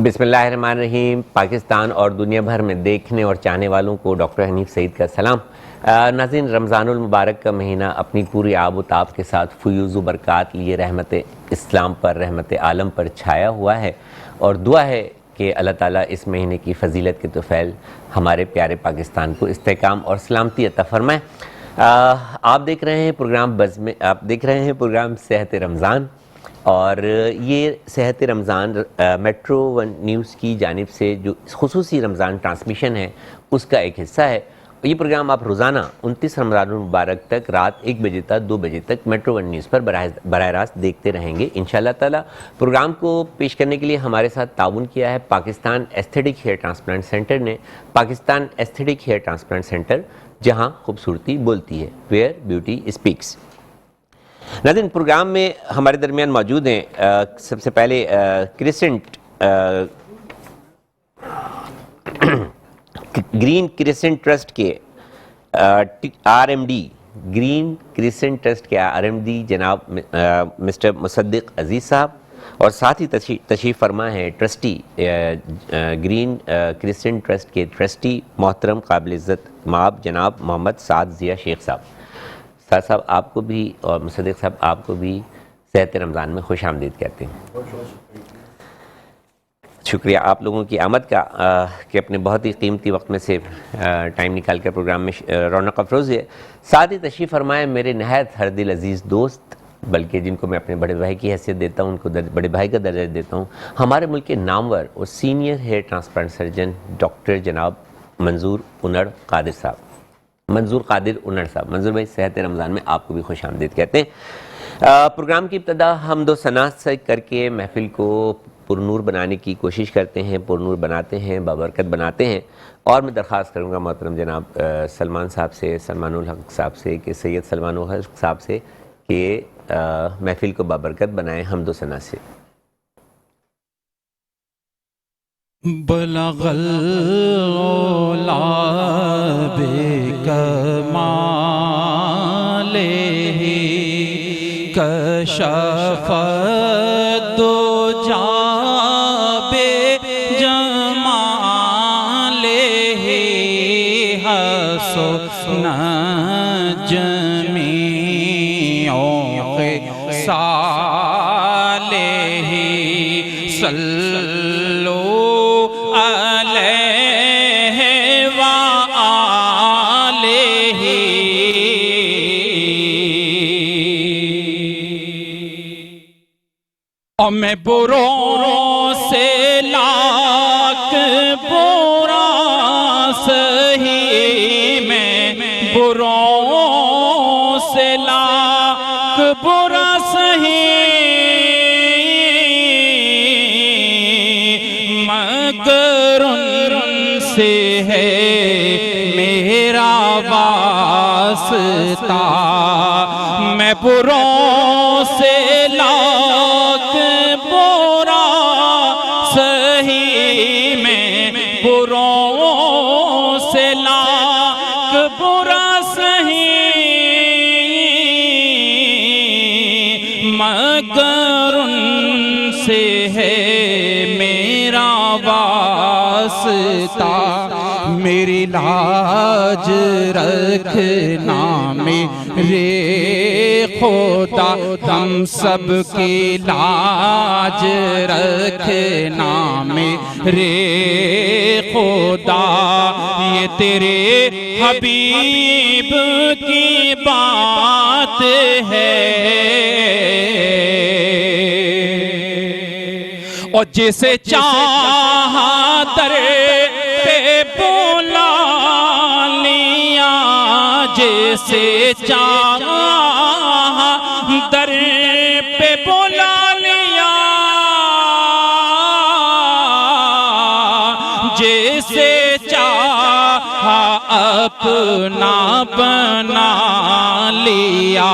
بسم اللہ الرحمن الرحیم۔ پاکستان اور دنیا بھر میں دیکھنے اور چاہنے والوں کو ڈاکٹر حنیف سعید کا سلام۔ ناظرین، رمضان المبارک کا مہینہ اپنی پوری آب و تاب کے ساتھ فیوز و برکات لیے رحمت اسلام پر، رحمت عالم پر چھایا ہوا ہے، اور دعا ہے کہ اللہ تعالیٰ اس مہینے کی فضیلت کے طفیل ہمارے پیارے پاکستان کو استحکام اور سلامتی عطا فرمائے۔ آپ دیکھ رہے ہیں پروگرام صحت رمضان، اور یہ صحت رمضان میٹرو ون نیوز کی جانب سے جو خصوصی رمضان ٹرانسمیشن ہے اس کا ایک حصہ ہے۔ یہ پروگرام آپ روزانہ 29 رمضان المبارک تک رات 1 بجے تک 2 بجے تک میٹرو ون نیوز پر براہ راست دیکھتے رہیں گے انشاءاللہ تعالی۔ پروگرام کو پیش کرنے کے لیے ہمارے ساتھ تعاون کیا ہے Pakistan aesthetic hair transplant centre نے۔ Pakistan aesthetic hair transplant centre, جہاں خوبصورتی بولتی ہے، ویئر بیوٹی اسپیکس۔ ناظرین، پروگرام میں ہمارے درمیان موجود ہیں سب سے پہلے کریسنٹ گرین کریسنٹ ٹرسٹ کے آر ایم ڈی جناب مسٹر مصدق عزیز صاحب، اور ساتھ ہی تشریف فرما ہے ٹرسٹی گرین کریسنٹ ٹرسٹ کے ٹرسٹی محترم قابل عزت مآب جناب محمد سعد ضیاء شیخ صاحب۔ صاحب آپ کو بھی اور مصدق صاحب آپ کو بھی صحت رمضان میں خوش آمدید کہتے ہیں۔ شکریہ آپ لوگوں کی آمد کا کہ اپنے بہت ہی قیمتی وقت میں سے ٹائم نکال کر پروگرام میں رونق افروز ہے۔ ساتھ ہی تشریف فرمائے میرے نہایت ہر دل عزیز دوست، بلکہ جن کو میں اپنے بڑے بھائی کی حیثیت دیتا ہوں، ان کو بڑے بھائی کا درجہ دیتا ہوں، ہمارے ملک کے نامور اور senior hair transplant surgeon doctor جناب منظور قادر صاحب۔ منظور بھائی، صحت رمضان میں آپ کو بھی خوش آمدید کہتے ہیں۔ پروگرام کی ابتدا حمد و ثنا سے کر کے محفل کو پرنور بنانے کی کوشش کرتے ہیں، پرنور بناتے ہیں، بابرکت بناتے ہیں، اور میں درخواست کروں گا محترم جناب سلمان الحق صاحب سے کہ سید سلمان الحق صاحب سے کہ محفل کو بابرکت بنائیں حمد و ثنا سے۔ بلغ العلا بکمالہ کشف الدجی بجمالہ حسن جمیع خصالہ صلو اور میں بروں سے لاکھ برا سہی، میں بروں سے لاکھ برا سہی، مگر ان سے ہے میرا واسطہ، میں بروں سے لاکھ برا سہی، میں بروں سے لاکھ برا سہی، مگر ان سے ہے میرا واسطہ، میری لاج رکھنا میرے خدا، ہم سب کی لاج رکھنا میرے خدا، یہ تیرے حبیب کی بات ہے، اور جسے چاہا در پہ بولا لیا، جسے چاہا در پہ بولا لیا، جسے چاہا اپنا بنا لیا،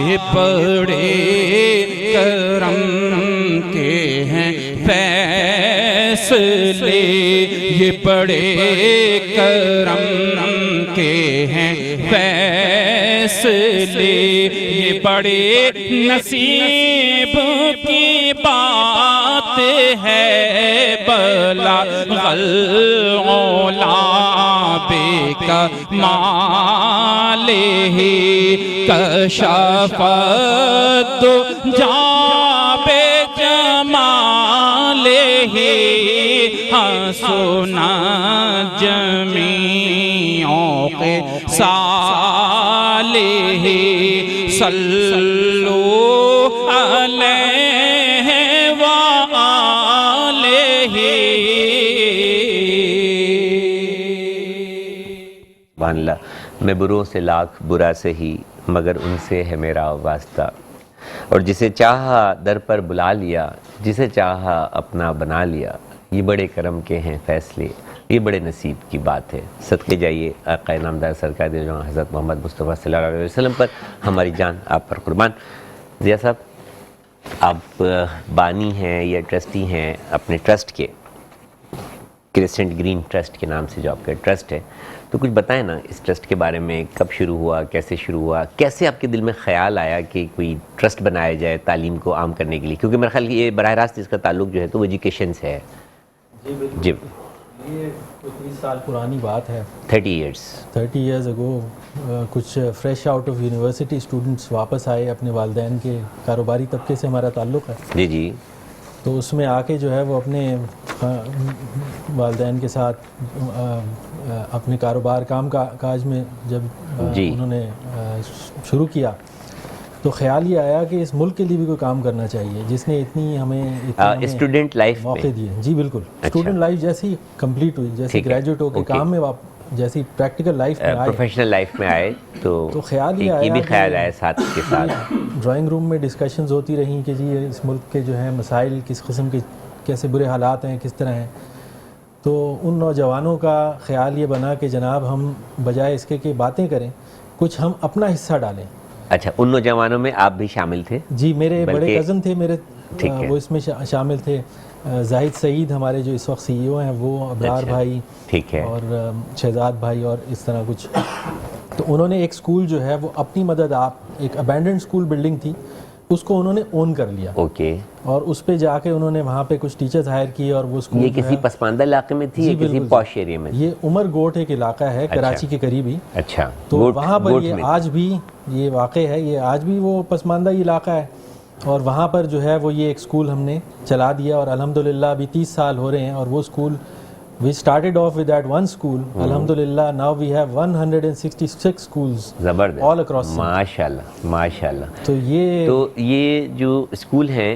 یہ بڑے کرم کے ہیں فیصلے، یہ بڑے کرم کے ہیں فیصلے، یہ بڑے نصیب کی بات ہے، بلغ العلا بکمالہ کشف الدجى بجمالہ حسن جمیع خصالہ صلو علیہ وآلہ. سبحان اللہ. میں بروں سے لاکھ برا سہی مگر ان سے ہے میرا واسطہ، اور جسے چاہا در پر بلا لیا، جسے چاہا اپنا بنا لیا، یہ بڑے کرم کے ہیں فیصلے، یہ بڑے نصیب کی بات ہے. صدقے جائیے آقا نامدار سرکار دو جہاں حضرت محمد مصطفیٰ صلی اللہ علیہ وسلم پر. ہماری جان آپ پر قربان. ضیاء صاحب، آپ بانی ہیں یا ٹرسٹی ہیں اپنے ٹرسٹ کے، کرسچنٹ گرین ٹرسٹ کے نام سے جو آپ کا ٹرسٹ ہے، تو کچھ بتائیں نا اس ٹرسٹ کے بارے میں. کب شروع ہوا، کیسے شروع ہوا، کیسے آپ کے دل میں خیال آیا کہ کوئی ٹرسٹ بنایا جائے تعلیم کو عام کرنے کے لیے؟ کیونکہ میرا خیال یہ براہ راست اس کا تعلق جو ہے تو وہ ایجوکیشن سے ہے. جی یہ 30 سال پرانی بات ہے. 30 ایئرز اگو کچھ fresh out of university students واپس آئے. اپنے والدین کے کاروباری طبقے سے ہمارا تعلق ہے. جی جی. تو اس میں آ کے جو ہے وہ اپنے والدین کے ساتھ اپنے کاروبار کام کاج میں جب انہوں نے شروع کیا تو خیال یہ آیا کہ اس ملک کے لیے بھی کوئی کام کرنا چاہیے جس نے اتنی ہمیں اسٹوڈنٹ لائف موقع دیے. جی بالکل. اسٹوڈنٹ لائف جیسی کمپلیٹ ہوئی، جیسے گریجویٹ ہو کے کام میں جیسی پریکٹیکل لائف میں آئے، پروفیشنل لائف میں آئے تو خیال یہ بھی خیال آیا ساتھ کے ساتھ. ڈرائنگ روم میں ڈسکشنز ہوتی رہیں کہ جی اس ملک کے جو ہیں مسائل کس قسم کے، کیسے برے حالات ہیں، کس طرح ہیں. تو ان نوجوانوں کا خیال یہ بنا کہ جناب ہم بجائے اس کے کہ باتیں کریں، کچھ ہم اپنا حصہ ڈالیں. اچھا، ان نوجوانوں میں آپ بھی شامل تھے؟ جی، میرے بڑے کزن تھے میرے، وہ اس میں شامل تھے. زاہد سعید ہمارے جو اس وقت سی ای او ہیں، وہ ابرار بھائی اور شہزاد بھائی اور اس طرح کچھ. تو انہوں نے ایک سکول جو ہے وہ اپنی مدد، آپ ایک ابینڈنڈ سکول بلڈنگ تھی اس کو انہوں نے اون کر لیا. اوکے. اور اس پہ جا کے انہوں نے وہاں پہ کچھ ٹیچرز ہائر کیے اور وہ سکول. یہ کسی پسماندہ علاقے میں تھی یا کسی پوش ایریا میں؟ یہ عمر گوٹ ایک علاقہ ہے کراچی کے قریب ہی. اچھا. تو وہاں پر یہ آج بھی یہ واقع ہے، یہ آج بھی وہ پسماندہ علاقہ ہے. اور وہاں پر جو ہے وہ یہ ایک سکول ہم نے چلا دیا اور الحمدللہ ابھی 30 سال ہو رہے ہیں. اور وہ school we started off with that one school. Alhamdulillah, now we have 166 schools زبردست all across. ماشاءاللہ ماشاءاللہ. تو یہ جو اسکول ہیں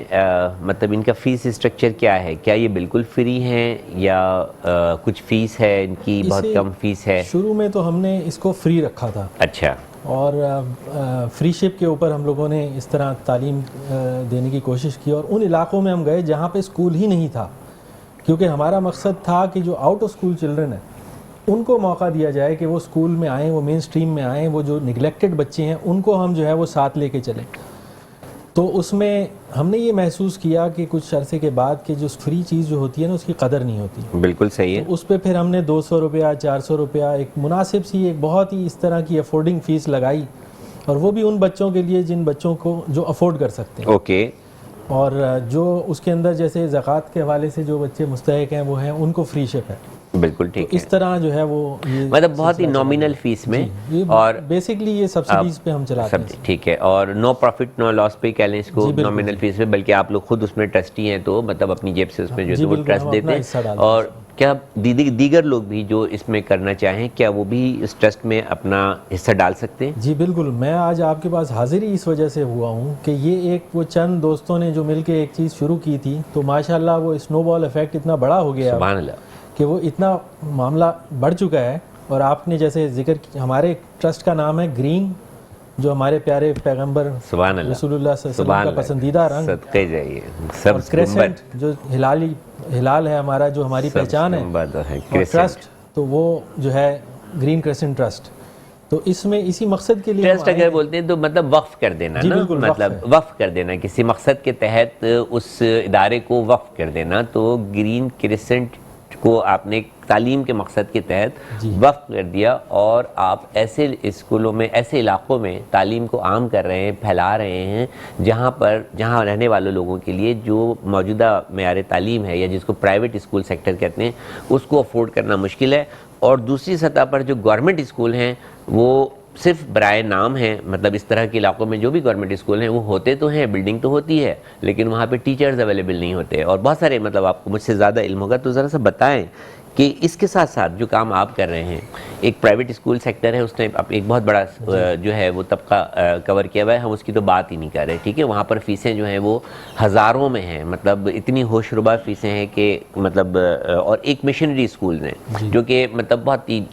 مطلب ان کا فیس اسٹرکچر کیا ہے؟ کیا یہ بالکل فری ہیں یا کچھ فیس ہے ان کی؟ بہت کم فیس ہے. شروع میں تو ہم نے اس کو فری رکھا تھا. اچھا. اور فری شپ کے اوپر ہم لوگوں نے اس طرح تعلیم دینے کی کوشش کی. اور ان علاقوں میں ہم گئے جہاں پہ اسکول ہی نہیں تھا، کیونکہ ہمارا مقصد تھا کہ جو آؤٹ آف اسکول چلڈرن ہیں ان کو موقع دیا جائے کہ وہ اسکول میں آئیں، وہ مین اسٹریم میں آئیں. وہ جو نگلیکٹڈ بچے ہیں ان کو ہم جو ہے وہ ساتھ لے کے چلیں. تو اس میں ہم نے یہ محسوس کیا کہ کچھ عرصے کے بعد کہ جو فری چیز جو ہوتی ہے نا اس کی قدر نہیں ہوتی. بالکل صحیح ہے. اس پہ پھر ہم نے 200 روپیہ 400 روپیہ ایک مناسب سی ایک بہت ہی اس طرح کی افورڈنگ فیس لگائی، اور وہ بھی ان بچوں کے لیے جن بچوں کو جو افورڈ کر سکتے ہیں. اوکے. اور جو اس کے اندر جیسے زکوٰۃ کے حوالے سے جو بچے مستحق ہیں وہ ہیں، ان کو فری شپ ہے. بالکل ٹھیک ہے. اس طرح جو ہے وہ مطلب بہت ہی نامینل فیس میں، اور بیسکلی یہ سبسڈیز پہ ہم چلاتے ہیں. ٹھیک ہے. اور نو پروفٹ نو لاس پہ کہہ لیں اس کو، نامینل فیس میں. بلکہ آپ لوگ خود اس میں ٹرسٹی ہیں تو مطلب اپنی جیب سے اس میں جو ہے وہ ٹرسٹ دیتے ہیں. اور کیا دیگر لوگ بھی جو اس میں کرنا چاہیں کیا وہ بھی اس ٹرسٹ میں اپنا حصہ ڈال سکتے ہیں؟ جی بالکل. میں آج آپ کے پاس حاضر ہی اس وجہ سے ہوا ہوں کہ یہ ایک وہ چند دوستوں نے جو مل کے ایک چیز شروع کی تھی، تو ماشاءاللہ وہ سنو بال افیکٹ اتنا بڑا ہو گیا سبحان اللہ کہ وہ اتنا معاملہ بڑھ چکا ہے. اور آپ نے جیسے ذکر کیا، ہمارے ٹرسٹ کا نام ہے گرین، جو ہمارے پیارے پیغمبر رسول اللہ صلی اللہ علیہ وسلم کا پسندیدہ رنگ. صدقے جائیے. اور کریسنٹ جو ہلال ہے ہمارا، جو ہماری پہچان ہے ٹرسٹ، تو وہ جو ہے گرین کریسنٹ ٹرسٹ. تو اس میں اسی مقصد کے لیے ٹرسٹ اگر بولتے ہیں تو مطلب وقف کر دینا نا، مطلب وقف کر دینا کسی مقصد کے تحت اس ادارے کو وقف کر دینا. تو گرین کریسنٹ کو آپ نے تعلیم کے مقصد کے تحت جی وقف کر دیا اور آپ ایسے اسکولوں میں ایسے علاقوں میں تعلیم کو عام کر رہے ہیں, پھیلا رہے ہیں جہاں رہنے والے لوگوں کے لیے جو موجودہ معیار تعلیم ہے یا جس کو پرائیویٹ اسکول سیکٹر کہتے ہیں اس کو افورڈ کرنا مشکل ہے. اور دوسری سطح پر جو گورنمنٹ اسکول ہیں وہ صرف برائے نام ہیں, مطلب اس طرح کے علاقوں میں جو بھی گورنمنٹ اسکول ہیں وہ ہوتے تو ہیں, بلڈنگ تو ہوتی ہے, لیکن وہاں پہ ٹیچرز اویلیبل نہیں ہوتے اور بہت سارے, مطلب آپ کو مجھ سے زیادہ علم ہوگا تو ذرا سا بتائیں کہ اس کے ساتھ ساتھ جو کام آپ کر رہے ہیں, ایک پرائیویٹ اسکول سیکٹر ہے, اس نے ایک بہت بڑا جو ہے وہ طبقہ کور کیا ہوا ہے, ہم اس کی تو بات ہی نہیں کر رہے, ٹھیک ہے, وہاں پر فیسیں جو ہیں وہ ہزاروں میں ہیں, مطلب اتنی ہوش ربا فیسیں ہیں کہ مطلب, اور ایک مشنری اسکول ہیں جو کہ مطلب بہت ہی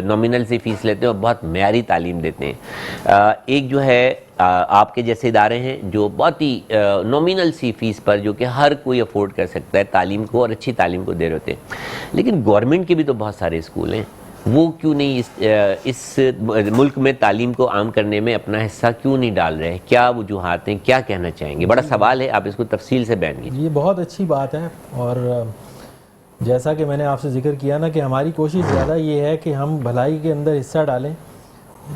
نامنل سی فیس لیتے ہیں اور بہت معیاری تعلیم دیتے ہیں. ایک جو ہے آپ کے جیسے ادارے ہیں جو بہت ہی نومینل سی فیس پر, جو کہ ہر کوئی افورڈ کر سکتا ہے تعلیم کو اور اچھی تعلیم کو دے رہے ہوتے ہیں, لیکن گورنمنٹ کے بھی تو بہت سارے اسکول ہیں, وہ کیوں نہیں اس ملک میں تعلیم کو عام کرنے میں اپنا حصہ کیوں نہیں ڈال رہے؟ کیا وجوہات ہیں, کیا کہنا چاہیں گے؟ بڑا سوال ہے, آپ اس کو تفصیل سے بیان کیجیے. یہ بہت اچھی بات ہے, اور جیسا کہ میں نے آپ سے ذکر کیا نا کہ ہماری کوشش زیادہ یہ ہے کہ ہم بھلائی کے اندر حصہ ڈالیں,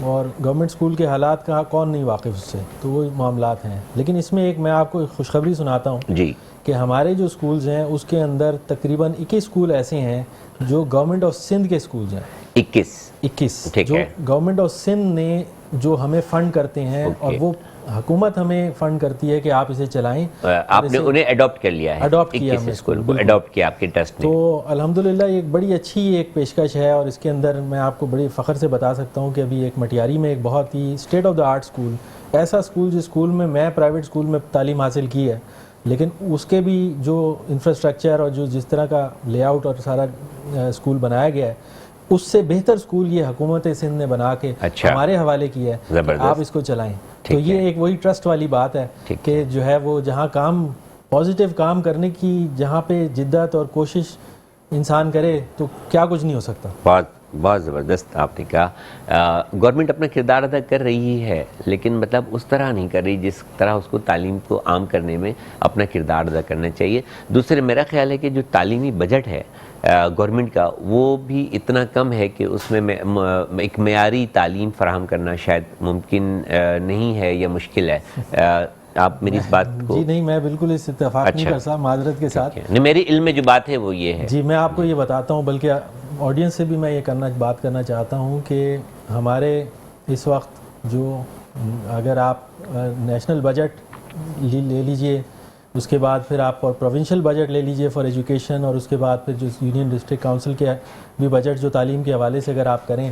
اور گورنمنٹ اسکول کے حالات کا کون نہیں واقف اس سے, تو وہ معاملات ہیں. لیکن اس میں ایک میں آپ کو خوشخبری سناتا ہوں جی کہ ہمارے جو اسکولز ہیں اس کے اندر تقریباً 21 اسکول ایسے ہیں جو گورنمنٹ آف سندھ کے اسکولز ہیں. 21 جو گورنمنٹ آف سندھ نے جو ہمیں فنڈ کرتے ہیں, اور وہ حکومت ہمیں فنڈ کرتی ہے کہ آپ اسے چلائیں. آپ نے انہیں اڈاپٹ کر لیا ہے, اڈاپٹ کیا, 21 اسکول کو اڈاپٹ کیا آپ کے ٹرسٹ نے. تو الحمدللہ ایک بڑی اچھی ایک پیشکش ہے, اور اس کے اندر میں آپ کو بڑی فخر سے بتا سکتا ہوں کہ ابھی ایک مٹیاری میں ایک بہت ہی state of the art school, ایسا اسکول جس اسکول میں پرائیویٹ اسکول میں تعلیم حاصل کی ہے, لیکن اس کے بھی جو انفراسٹرکچر اور جو جس طرح کا لے آؤٹ اور سارا اسکول بنایا گیا ہے, اس سے بہتر اسکول یہ حکومت سندھ نے بنا کے ہمارے حوالے کیا ہے, آپ اس کو چلائیں. تو یہ ایک وہی ٹرسٹ والی بات ہے کہ جو ہے وہ جہاں کام پازیٹیو کام کرنے کی, جہاں پہ جدت اور کوشش انسان کرے تو کیا کچھ نہیں ہو سکتا. بہت زبردست آپ نے کہا. گورنمنٹ اپنا کردار ادا کر رہی ہے, لیکن مطلب اس طرح نہیں کر رہی جس طرح اس کو تعلیم کو عام کرنے میں اپنا کردار ادا کرنا چاہیے. دوسرے میرا خیال ہے کہ جو تعلیمی بجٹ ہے گورنمنٹ کا, وہ بھی اتنا کم ہے کہ اس میں ایک معیاری تعلیم فراہم کرنا شاید ممکن نہیں ہے یا مشکل ہے. آپ میری اس بات کو... جی نہیں, میں بالکل اس اتفاق نہیں کر سکتا, معذرت کے ساتھ. میری علم میں جو بات ہے وہ یہ ہے. جی میں آپ کو یہ بتاتا ہوں, بلکہ آڈینس سے بھی میں یہ بات کرنا چاہتا ہوں کہ ہمارے اس وقت جو, اگر آپ نیشنل بجٹ لے لیجئے, اس کے بعد پھر آپ پروونشل بجٹ لے لیجئے فار ایجوکیشن, اور اس کے بعد پھر جو یونین ڈسٹرکٹ کاؤنسل کے بھی بجٹ جو تعلیم کے حوالے سے اگر آپ کریں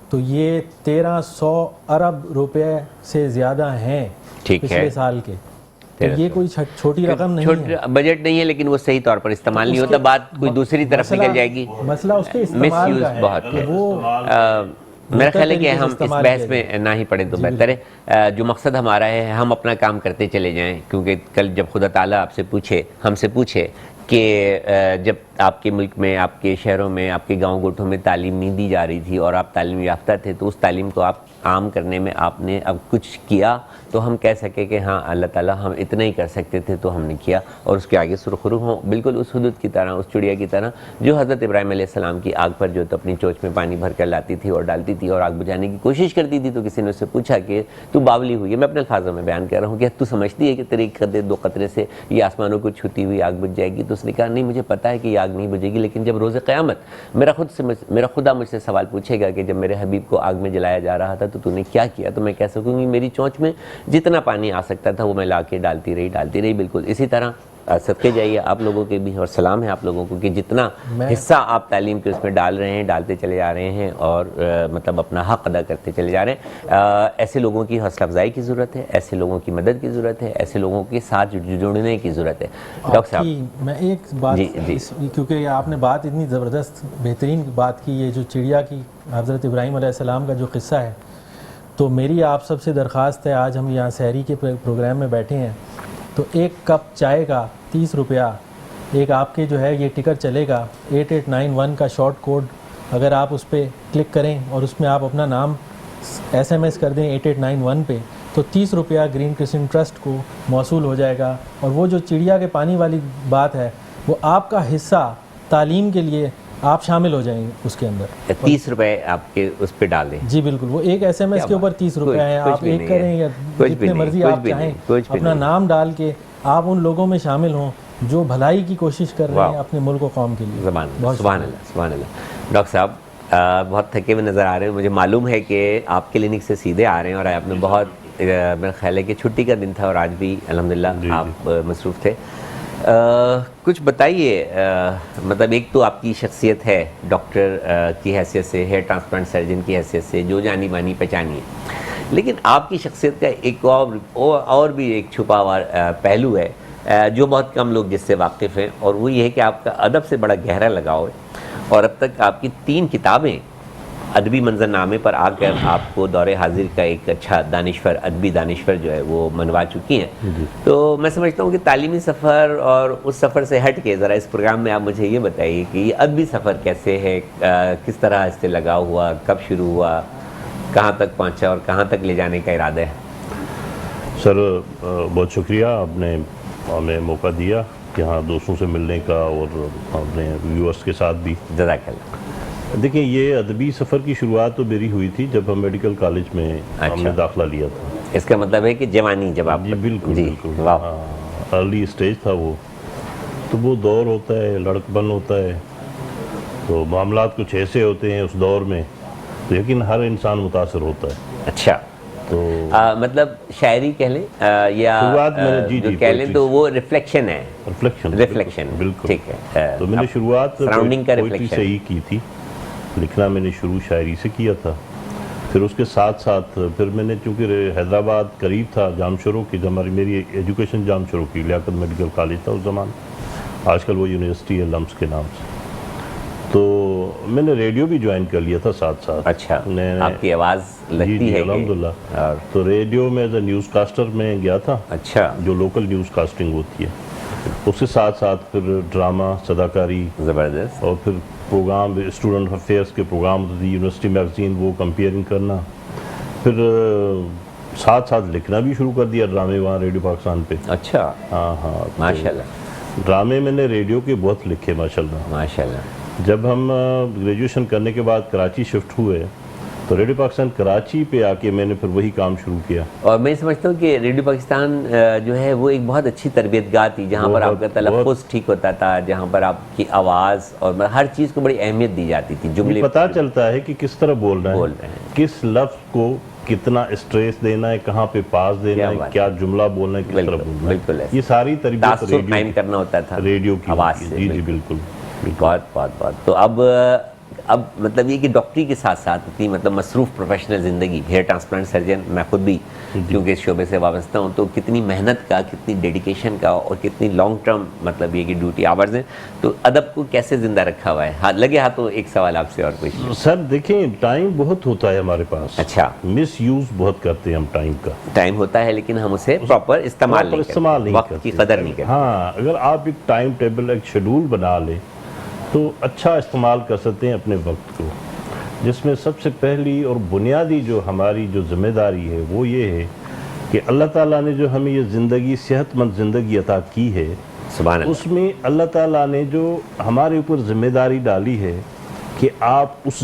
تو یہ 1300 ارب روپے سے زیادہ ہیں پچھلے سال کے. تو یہ کوئی چھوٹی رقم نہیں ہے, بجٹ نہیں ہے, لیکن وہ صحیح طور پر استعمال نہیں ہوتا, بات کوئی دوسری طرف نکل جائے گی. مسئلہ اس کے استعمال کا ہے, بہت ہے. وہ میرا خیال ہے کہ ہم اس بحث میں نہ ہی پڑیں تو بہتر ہے. جو مقصد ہمارا ہے ہم اپنا کام کرتے چلے جائیں, کیونکہ کل جب خدا تعالیٰ آپ سے پوچھے, ہم سے پوچھے کہ جب آپ کے ملک میں, آپ کے شہروں میں, آپ کے گاؤں گوٹھوں میں تعلیم نہیں دی جا رہی تھی اور آپ تعلیم یافتہ تھے, تو اس تعلیم کو آپ عام کرنے میں آپ نے اب کچھ کیا, تو ہم کہہ سکے کہ ہاں اللہ تعالیٰ ہم اتنا ہی کر سکتے تھے تو ہم نے کیا, اور اس کے آگے سرخرو ہوں, بالکل اس حدود کی طرح, اس چڑیا کی طرح جو حضرت ابراہیم علیہ السلام کی آگ پر جو تو اپنی چونچ میں پانی بھر کر لاتی تھی اور ڈالتی تھی اور آگ بجھانے کی کوشش کرتی تھی. تو کسی نے اس سے پوچھا کہ تو باولی ہوئی ہے, میں اپنے الفاظوں میں بیان کر رہا ہوں, کہ تو سمجھتی ہے کہ تیرے دو قطرے سے یہ آسمانوں کو چھوتی ہوئی آگ بجھ جائے گی؟ تو اس نے کہا نہیں, مجھے پتا ہے کہ یہ آگ نہیں بجھے گی, لیکن جب روز قیامت میرا خدا مجھ سے سوال پوچھے گا کہ جب میرے حبیب کو آگ میں جلایا جا رہا تھا تو نے کیا کیا, تو میں کہہ سکوں گی میری چونچ میں جتنا پانی آ سکتا تھا وہ میں لا کے ڈالتی رہی. بالکل اسی طرح صدقے جائیے آپ لوگوں کے بھی, اور سلام ہے آپ لوگوں کو کہ جتنا حصہ آپ تعلیم کے اس میں ڈال رہے ہیں, ڈالتے چلے جا رہے ہیں, اور مطلب اپنا حق ادا کرتے چلے جا رہے ہیں. ایسے لوگوں کی حوصلہ افزائی کی ضرورت ہے, ایسے لوگوں کی مدد کی ضرورت ہے, ایسے لوگوں کے ساتھ جڑنے کی ضرورت ہے. ڈاکٹر صاحب میں ایک بات, کیونکہ آپ نے بات اتنی زبردست بہترین بات کی, یہ جو چڑیا کی حضرت ابراہیم علیہ السلام کا جو قصہ ہے, تو میری آپ سب سے درخواست ہے, آج ہم یہاں سحری کے پروگرام میں بیٹھے ہیں, تو ایک کپ چائے کا 30 روپیہ, ایک آپ کے جو ہے یہ ٹکٹ چلے گا 8891 کا شارٹ کوڈ, اگر آپ اس پہ کلک کریں اور اس میں آپ اپنا نام SMS کر دیں 8891 پہ, تو 30 روپیہ گرین کرسنٹ ٹرسٹ کو موصول ہو جائے گا. اور وہ جو چڑیا کے پانی والی بات ہے, وہ آپ کا حصہ تعلیم کے لیے آپ شامل ہو جائیں اس کے اندر. 30 روپے آپ کے اس پہ ڈالیں. جی بالکل, وہ ایک SMS کے اوپر 30 روپے ہیں, آپ ایک کریں یا جتنے مرضی آپ چاہیں, اپنا نام ڈال کے آپ ان لوگوں میں شامل ہوں جو بھلائی کی کوشش کر رہے ہیں اپنے ملک و قوم کے لیے. سبحان اللہ, سبحان اللہ. ڈاکٹر صاحب بہت تھکے ہوئے نظر آ رہے ہیں, مجھے معلوم ہے کہ آپ کلینک سے سیدھے آ رہے ہیں اور آپ نے بہت, میرا خیال ہے کہ چھٹی کا دن تھا اور آج بھی الحمدللہ آپ مصروف تھے. کچھ بتائیے, مطلب ایک تو آپ کی شخصیت ہے ڈاکٹر کی حیثیت سے, ہیئر ٹرانسپلانٹ سرجن کی حیثیت سے, جو جانی مانی پہچانی ہے, لیکن آپ کی شخصیت کا ایک اور بھی ایک چھپا ہوا پہلو ہے جو بہت کم لوگ جس سے واقف ہیں, اور وہ یہ ہے کہ آپ کا ادب سے بڑا گہرا لگاؤ ہے, اور اب تک آپ کی 3 کتابیں ادبی منظرنامے پر آ کر آپ کو دور حاضر کا ایک اچھا دانشور, ادبی دانشور جو ہے وہ منوا چکی ہیں. تو میں سمجھتا ہوں کہ تعلیمی سفر اور اس سفر سے ہٹ کے ذرا اس پروگرام میں آپ مجھے یہ بتائیے کہ یہ ادبی سفر کیسے ہے, کس طرح اس سے لگاؤ ہوا, کب شروع ہوا, کہاں تک پہنچا اور کہاں تک لے جانے کا ارادہ ہے؟ سر بہت شکریہ, آپ نے ہمیں موقع دیا کہ ہاں دوستوں سے ملنے کا اور اپنے ویورز کے ساتھ بھی. جزاک اللہ. دیکھیں, یہ ادبی سفر کی شروعات تو میری ہوئی تھی جب ہم میڈیکل کالج میں ہم نے داخلہ لیا تھا. اس کا مطلب ہے کہ جوانی جب آپ. جی بالکل بالکل, ارلی اسٹیج تھا وہ, تو وہ دور ہوتا ہے, لڑکپن ہوتا ہے, تو معاملات کچھ ایسے ہوتے ہیں اس دور میں, تو یقین ہر انسان متاثر ہوتا ہے. اچھا, تو مطلب شاعری کہہ لیں یا جو کہہ لیں تو وہ ریفلیکشن ہے. ریفلیکشن بالکل ٹھیک ہے. تو میں نے شروعات سراؤنڈنگ کا پوئٹری سے ہی کی تھی, لکھنا میں نے شروع شاعری سے کیا تھا. پھر اس کے ساتھ ساتھ پھر میں نے, چونکہ حیدرآباد قریب تھا جام شروع کی, میری ایجوکیشن جام شروع کی, لیاقت میڈیکل کالج تھا اس زمان, آج کل وہ یونیورسٹی ہے لمس کے نام سے. تو میں نے ریڈیو بھی جوائن کر لیا تھا ساتھ ساتھ. اچھا, آپ کی آواز لگتی ہے الحمدللہ. تو ریڈیو میں ایز اے نیوز کاسٹر میں گیا تھا. اچھا, جو لوکل نیوز کاسٹنگ ہوتی ہے, اس کے ساتھ ساتھ پھر ڈرامہ, صداکاری, زبردست, اور پھر پروگرام, اسٹوڈنٹ افیئرس کے پروگرام ہوتے تھے, یونیورسٹی میگزین, وہ کمپیئرنگ کرنا. پھر ساتھ ساتھ لکھنا بھی شروع کر دیا ڈرامے وہاں ریڈیو پاکستان پہ. اچھا, ہاں ہاں, ماشاءاللہ. ڈرامے میں نے ریڈیو کے بہت لکھے ماشاءاللہ. ماشاءاللہ. جب ہم گریجویشن کرنے کے بعد کراچی شفٹ ہوئے تو ریڈیو پاکستان کراچی پہ آ کے میں نے پھر وہی کام شروع کیا. اور میں سمجھتا ہوں کہ ریڈیو پاکستان جو ہے وہ ایک بہت اچھی تربیت گاہ تھی, جہاں پر آپ کا تلفظ ٹھیک ہوتا تھا, جہاں پر آپ کی آواز اور ہر چیز کو بڑی اہمیت دی جاتی تھی. جملے پتہ چلتا ہے کہ کس طرح بول رہے ہیں, کس لفظ کو کتنا اسٹریس دینا ہے, کہاں پہ پاس دینا ہے, کیا جملہ بولنا ہے, کس طرح بولنا ہے. بالکل, یہ ساری تربیت ریڈیو قائم کرنا ہوتا تھا ریڈیو کی آواز سے. جی جی بالکل. بہت بہت بہت. تو اب مطلب یہ کہ ڈاکٹری کے ساتھ ساتھ اتنی مطلب مصروف پروفیشنل زندگی, ہیئر ٹرانسپلانٹ سرجن, میں خود بھی کیونکہ اس شعبے سے وابستہ ہوں, تو کتنی محنت کا, کتنی ڈیڈیکیشن کا اور کتنی لانگ ٹرم مطلب یہ کہ ڈیوٹی آورز ہیں. تو ادب کو کیسے زندہ رکھا ہوا ہے؟ لگے ہاتھوں ایک سوال آپ سے اور کچھ. سر دیکھیں, ٹائم بہت ہوتا ہے ہمارے پاس. اچھا, مس یوز بہت کرتے ہیں ہم ٹائم کا. ٹائم ہوتا ہے لیکن ہم اسے پراپر استعمال نہیں کرتے, وقت کی قدر نہیں کرتے. ہاں, اگر آپ ایک ٹائم ٹیبل, ایک شیڈول بنا لیں تو اچھا استعمال کر سکتے ہیں اپنے وقت کو, جس میں سب سے پہلی اور بنیادی جو ہماری جو ذمہ داری ہے وہ یہ ہے کہ اللہ تعالیٰ نے جو ہمیں یہ زندگی, صحت مند زندگی عطا کی ہے, سبحان اللہ, اس میں اللہ تعالیٰ نے جو ہمارے اوپر ذمہ داری ڈالی ہے کہ آپ اس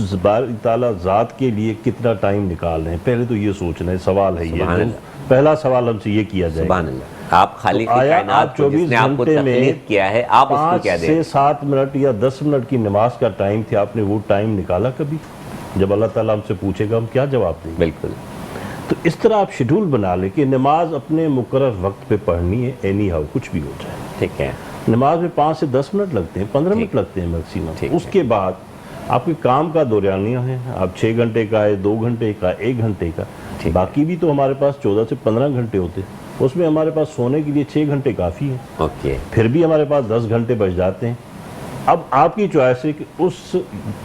تعالیٰ ذات کے لیے کتنا ٹائم نکال رہے ہیں. پہلے تو یہ سوچنا ہے, سوال ہے یہ, پہلا سوال ہم سے یہ کیا جائے. سبحان اللہ. آپ خالق کائنات کو, جس نے آپ کو تخلیق کیا ہے, آپ اس کو کیا دیں. 5 سے 7 منٹ یا 10 منٹ کی نماز کا ٹائم تھا, آپ نے وہ ٹائم نکالا کبھی؟ جب اللہ تعالیٰ ہم سے پوچھے گا ہم کیا جواب دیں؟ بالکل. تو اس طرح آپ شیڈول بنا لیں کہ نماز اپنے مقرر وقت پہ پڑھنی ہے, اینی ہاؤ کچھ بھی ہو جائے. ٹھیک ہے. نماز میں 5 سے 10 منٹ لگتے ہیں, 15 منٹ لگتے ہیں میکسیمم. اس کے بعد آپ کے کام کا دورانیہ ہے, آپ 6 گھنٹے کا ہے, 2 گھنٹے کا, 1 گھنٹے کا, باقی بھی تو ہمارے پاس 14 سے 15 گھنٹے ہوتے ہیں. اس میں ہمارے پاس سونے کے لیے 6 گھنٹے کافی ہیں. اوکے. پھر بھی ہمارے پاس 10 گھنٹے بچ جاتے ہیں. اب آپ کی چوائس ہے کہ اس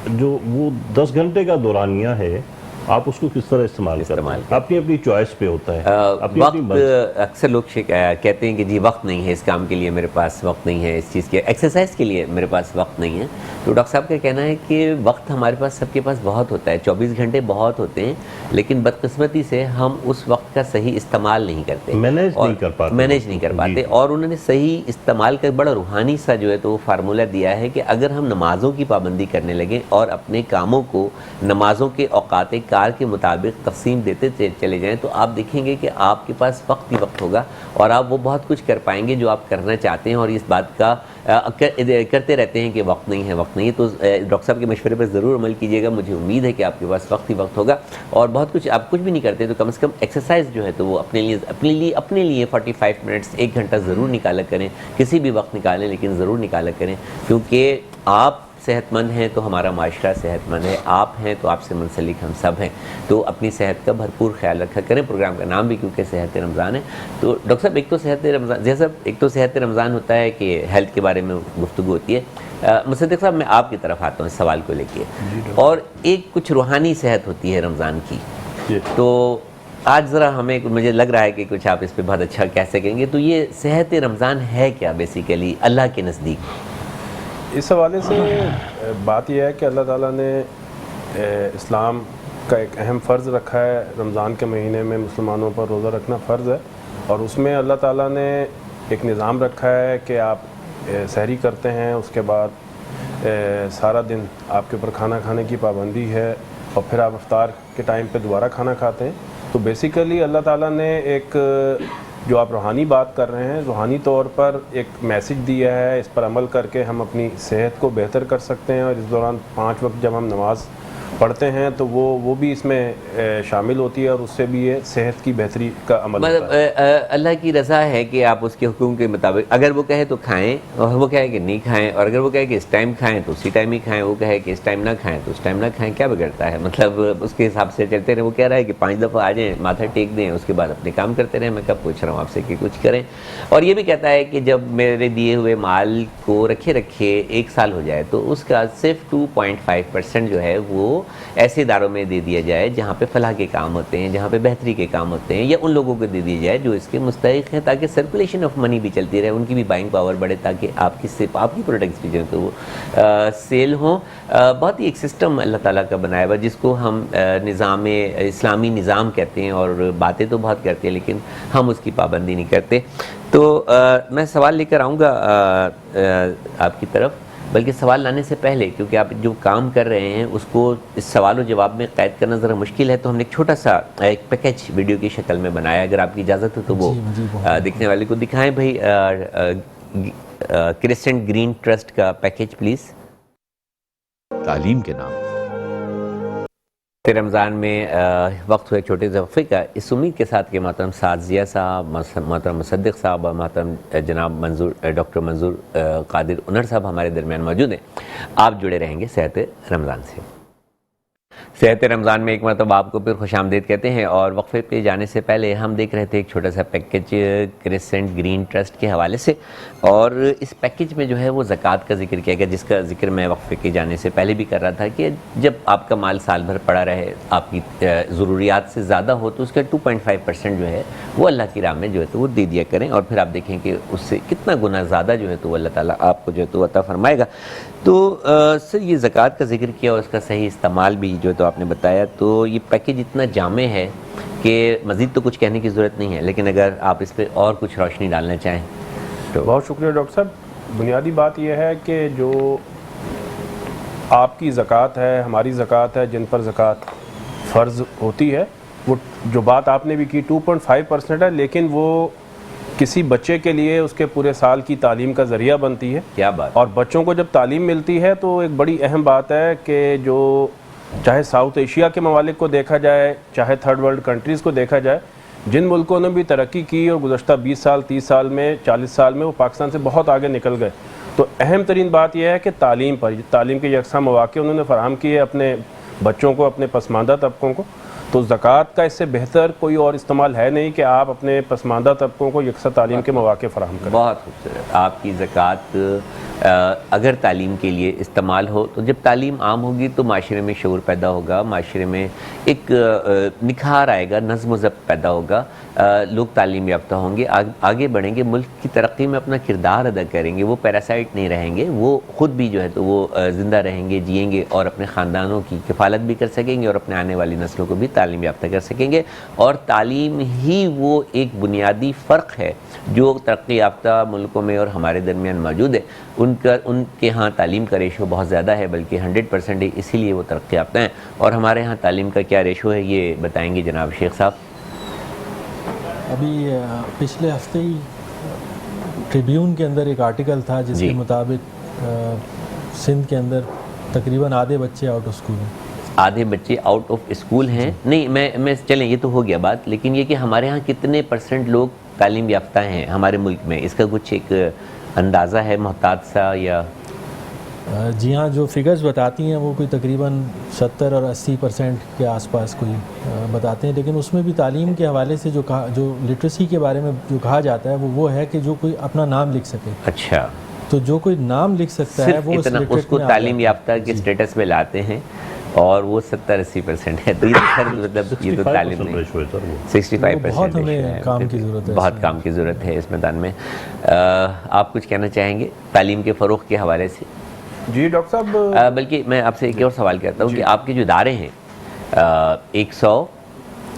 جو وہ 10 گھنٹے کا دورانیہ ہے آپ اس کو کس طرح استعمال کرتے ہیں، اپنی اپنی چوائس پہ ہوتا ہے، اپنی اپنی وقت اکثر لوگ کہتے ہیں کہ جی وقت نہیں ہے اس کام کے لیے، میرے پاس وقت نہیں ہے اس چیز کے، ایکسرسائز کے لیے میرے پاس وقت نہیں ہے. تو ڈاکٹر صاحب کا کہنا ہے کہ وقت ہمارے پاس سب کے پاس بہت ہوتا ہے، 24 گھنٹے بہت ہوتے ہیں، لیکن بدقسمتی سے ہم اس وقت کا صحیح استعمال نہیں کرتے، مینیج نہیں کر پاتے. اور انہوں نے صحیح استعمال کا بڑا روحانی سا جو ہے تو وہ فارمولہ دیا ہے کہ اگر ہم نمازوں کی پابندی کرنے لگیں اور اپنے کاموں کو نمازوں کے اوقات کار کے مطابق تقسیم دیتے چلے جائیں تو آپ دیکھیں گے کہ آپ کے پاس وقت ہی وقت ہوگا اور آپ وہ بہت کچھ کر پائیں گے جو آپ کرنا چاہتے ہیں. اور اس بات کا کرتے رہتے ہیں کہ وقت نہیں ہے وقت نہیں ہے، تو ڈاکٹر صاحب کے مشورے پر ضرور عمل کیجیے گا. مجھے امید ہے کہ آپ کے پاس وقت ہی وقت ہوگا. اور بہت کچھ آپ کچھ بھی نہیں کرتے تو کم سے کم ایکسرسائز جو ہے تو وہ اپنے لیے 45 منٹس 1 گھنٹہ ضرور نکالا کریں، کسی بھی وقت نکالیں لیکن ضرور نکالا کریں، کیونکہ آپ صحت مند ہیں تو ہمارا معاشرہ صحت مند ہے، آپ ہیں تو آپ سے منسلک ہم سب ہیں. تو اپنی صحت کا بھرپور خیال رکھا کریں. پروگرام کا نام بھی کیونکہ صحت رمضان ہے. تو ڈاکٹر صاحب ایک تو صحت رمضان ہوتا ہے کہ ہیلتھ کے بارے میں گفتگو ہوتی ہے. مصدق صاحب میں آپ کی طرف آتا ہوں اس سوال کو لے کے، اور ایک کچھ روحانی صحت ہوتی ہے رمضان کی. تو آج ذرا مجھے لگ رہا ہے کہ کچھ آپ اس پہ بہت اچھا کہہ سکیں گے. تو یہ صحت رمضان ہے کیا بیسیکلی اللہ کے نزدیک؟ اس حوالے سے بات یہ ہے کہ اللہ تعالیٰ نے اسلام کا ایک اہم فرض رکھا ہے. رمضان کے مہینے میں مسلمانوں پر روزہ رکھنا فرض ہے، اور اس میں اللہ تعالیٰ نے ایک نظام رکھا ہے کہ آپ سحری کرتے ہیں، اس کے بعد سارا دن آپ کے اوپر کھانا کھانے کی پابندی ہے، اور پھر آپ افطار کے ٹائم پہ دوبارہ کھانا کھاتے ہیں. تو بیسیکلی اللہ تعالیٰ نے ایک جو آپ روحانی بات کر رہے ہیں، روحانی طور پر ایک میسج دیا ہے. اس پر عمل کر کے ہم اپنی صحت کو بہتر کر سکتے ہیں، اور اس دوران 5 وقت جب ہم نماز پڑھتے ہیں تو وہ بھی اس میں شامل ہوتی ہے، اور اس سے بھی یہ صحت کی بہتری کا عمل ہوتا ہے. اللہ کی رضا ہے کہ آپ اس کے حکم کے مطابق اگر وہ کہے تو کھائیں، اور وہ کہے کہ نہیں کھائیں، اور اگر وہ کہے کہ اس ٹائم کھائیں تو اسی ٹائم ہی کھائیں، وہ کہے کہ اس ٹائم نہ کھائیں تو اس ٹائم نہ کھائیں. کیا بگڑتا ہے؟ مطلب اس کے حساب سے چلتے رہیں. وہ کہہ رہا ہے کہ 5 دفعہ آ جائیں، ماتھا ٹیک دیں، اس کے بعد اپنے کام کرتے رہیں. میں کب پوچھ رہا ہوں آپ سے کہ کچھ کریں. اور یہ بھی کہتا ہے کہ جب میرے دیے ہوئے مال کو رکھے 1 سال ہو جائے تو اس کا صرف 2.5% جو ہے وہ ایسے اداروں میں دے دیا جائے جہاں پہ فلاح کے کام ہوتے ہیں، جہاں پہ بہتری کے کام ہوتے ہیں، یا ان لوگوں کو دے دیا جائے جو اس کے مستحق ہیں، تاکہ سرکولیشن آف منی بھی چلتی رہے، ان کی بھی بائنگ پاور بڑھے، تاکہ آپ کی پروڈکٹس بھی جو ہے تو وہ سیل ہوں. بہت ہی ایک سسٹم اللہ تعالیٰ کا بنایا ہوا جس کو ہم اسلامی نظام کہتے ہیں، اور باتیں تو بہت کرتے ہیں لیکن ہم اس کی پابندی نہیں کرتے. تو میں سوال لے کر آؤں گا آپ کی طرف، بلکہ سوال لانے سے پہلے کیونکہ آپ جو کام کر رہے ہیں اس کو اس سوال و جواب میں قید کرنا ذرا مشکل ہے، تو ہم نے ایک چھوٹا سا ایک پیکیج ویڈیو کی شکل میں بنایا. اگر آپ کی اجازت ہو تو وہ دیکھنے والے کو دکھائیں بھائی. کرسچن گرین ٹرسٹ کا پیکیج پلیز. تعلیم کے نام رمضان میں وقت ہوئے چھوٹے سے وقفے کا، اس امید کے ساتھ کہ محترم سعد ضیاء صاحب، محترم مصدق صاحب اور محترم جناب ڈاکٹر منظور قادر انر صاحب ہمارے درمیان موجود ہیں. آپ جڑے رہیں گے صحت رمضان سے. صحت رمضان میں ایک مرتبہ آپ کو پھر خوش آمدید کہتے ہیں. اور وقفے پہ جانے سے پہلے ہم دیکھ رہے تھے ایک چھوٹا سا پیکیج کرسچن گرین ٹرسٹ کے حوالے سے، اور اس پیکیج میں جو ہے وہ زکوٰۃ کا ذکر کیا گیا، جس کا ذکر میں وقفے کے جانے سے پہلے بھی کر رہا تھا کہ جب آپ کا مال سال بھر پڑا رہے، آپ کی ضروریات سے زیادہ ہو تو اس کا 2.5% جو ہے وہ اللہ کی راہ میں جو ہے تو وہ دے دیا کریں، اور پھر آپ دیکھیں کہ اس سے کتنا گنا زیادہ جو ہے تو اللہ تعالیٰ آپ کو جو ہے تو عطا فرمائے گا. تو سر یہ زکوٰۃ کا ذکر کیا اور اس کا صحیح استعمال بھی جو ہے تو آپ نے بتایا. تو یہ پیکیج اتنا جامع ہے کہ مزید تو کچھ کہنے کی ضرورت نہیں ہے، لیکن اگر آپ اس پہ اور کچھ روشنی ڈالنا چاہیں تو. بہت شکریہ ڈاکٹر صاحب. بنیادی بات یہ ہے کہ جو آپ کی زکوٰۃ ہے، ہماری زکوٰۃ ہے، جن پر زکوٰۃ فرض ہوتی ہے، وہ جو بات آپ نے بھی کی 2.5% ہے، لیکن وہ کسی بچے کے لیے اس کے پورے سال کی تعلیم کا ذریعہ بنتی ہے. کیا بات. اور بچوں کو جب تعلیم ملتی ہے تو ایک بڑی اہم بات ہے کہ جو چاہے ساؤتھ ایشیا کے ممالک کو دیکھا جائے، چاہے تھرڈ ورلڈ کنٹریز کو دیکھا جائے، جن ملکوں نے بھی ترقی کی اور گزشتہ 20 سال 30 سال میں 40 سال میں وہ پاکستان سے بہت آگے نکل گئے. تو اہم ترین بات یہ ہے کہ تعلیم کے یکساں مواقع انہوں نے فراہم کیے اپنے بچوں کو، اپنے پسماندہ طبقوں کو. تو زکوٰۃ کا اس سے بہتر کوئی اور استعمال ہے نہیں کہ آپ اپنے پسماندہ طبقوں کو یکساں تعلیم کے مواقع فراہم کریں. بہت خوبصورت. آپ کی زکوٰۃ اگر تعلیم کے لیے استعمال ہو تو جب تعلیم عام ہوگی تو معاشرے میں شعور پیدا ہوگا, معاشرے میں ایک نکھار آئے گا, نظم و ضبط پیدا ہوگا, لوگ تعلیم یافتہ ہوں گے, آگے بڑھیں گے, ملک کی ترقی میں اپنا کردار ادا کریں گے, وہ پیراسائٹ نہیں رہیں گے, وہ خود بھی جو ہے تو وہ زندہ رہیں گے, جئیں گے اور اپنے خاندانوں کی کفالت بھی کر سکیں گے اور اپنے آنے والی نسلوں کو بھی تعلیم یافتہ کر سکیں گے. اور تعلیم ہی وہ ایک بنیادی فرق ہے جو ترقی یافتہ ملکوں میں اور ہمارے درمیان موجود ہے. ان کے ہاں تعلیم کا ریشو بہت زیادہ ہے, بلکہ 100% ہے, اسی لیے وہ ترقی یافتہ ہیں. اور ہمارے ہاں تعلیم کا کیا ریشو ہے یہ بتائیں گے جناب شیخ صاحب. ابھی پچھلے ہفتے ہی ٹریبیون کے اندر ایک آرٹیکل تھا جس کے مطابق سندھ کے اندر تقریباً آدھے بچے آؤٹ آف اسکول ہیں. آدھے بچے آؤٹ آف اسکول ہیں. نہیں میں چلیں یہ تو ہو گیا بات, لیکن یہ کہ ہمارے ہاں کتنے % لوگ تعلیم یافتہ ہیں ہمارے ملک میں, اس کا کچھ ایک اندازہ ہے محتاط سا یا؟ جی ہاں, جو فگرز بتاتی ہیں وہ کوئی تقریباً 70 اور 80% کے آس پاس کوئی بتاتے ہیں, لیکن اس میں بھی تعلیم کے حوالے سے جو لٹریسی کے بارے میں جو کہا جاتا ہے وہ ہے کہ جو کوئی اپنا نام لکھ سکے. اچھا, تو جو کوئی نام لکھ سکتا ہے وہ اس کو تعلیم یافتہ کے سٹیٹس میں لاتے ہیں, اور وہ 70-80% ہے. تو یہ تو تعلیم نہیں, 65% بہت ہمیں کام کی ضرورت ہے, بہت کام کی ضرورت ہے اس میدان میں. آپ کچھ کہنا چاہیں گے تعلیم کے فروغ کے حوالے سے؟ جی ڈاکٹر صاحب, بلکہ میں آپ سے ایک اور سوال کرتا ہوں کہ آپ کے جو ادارے ہیں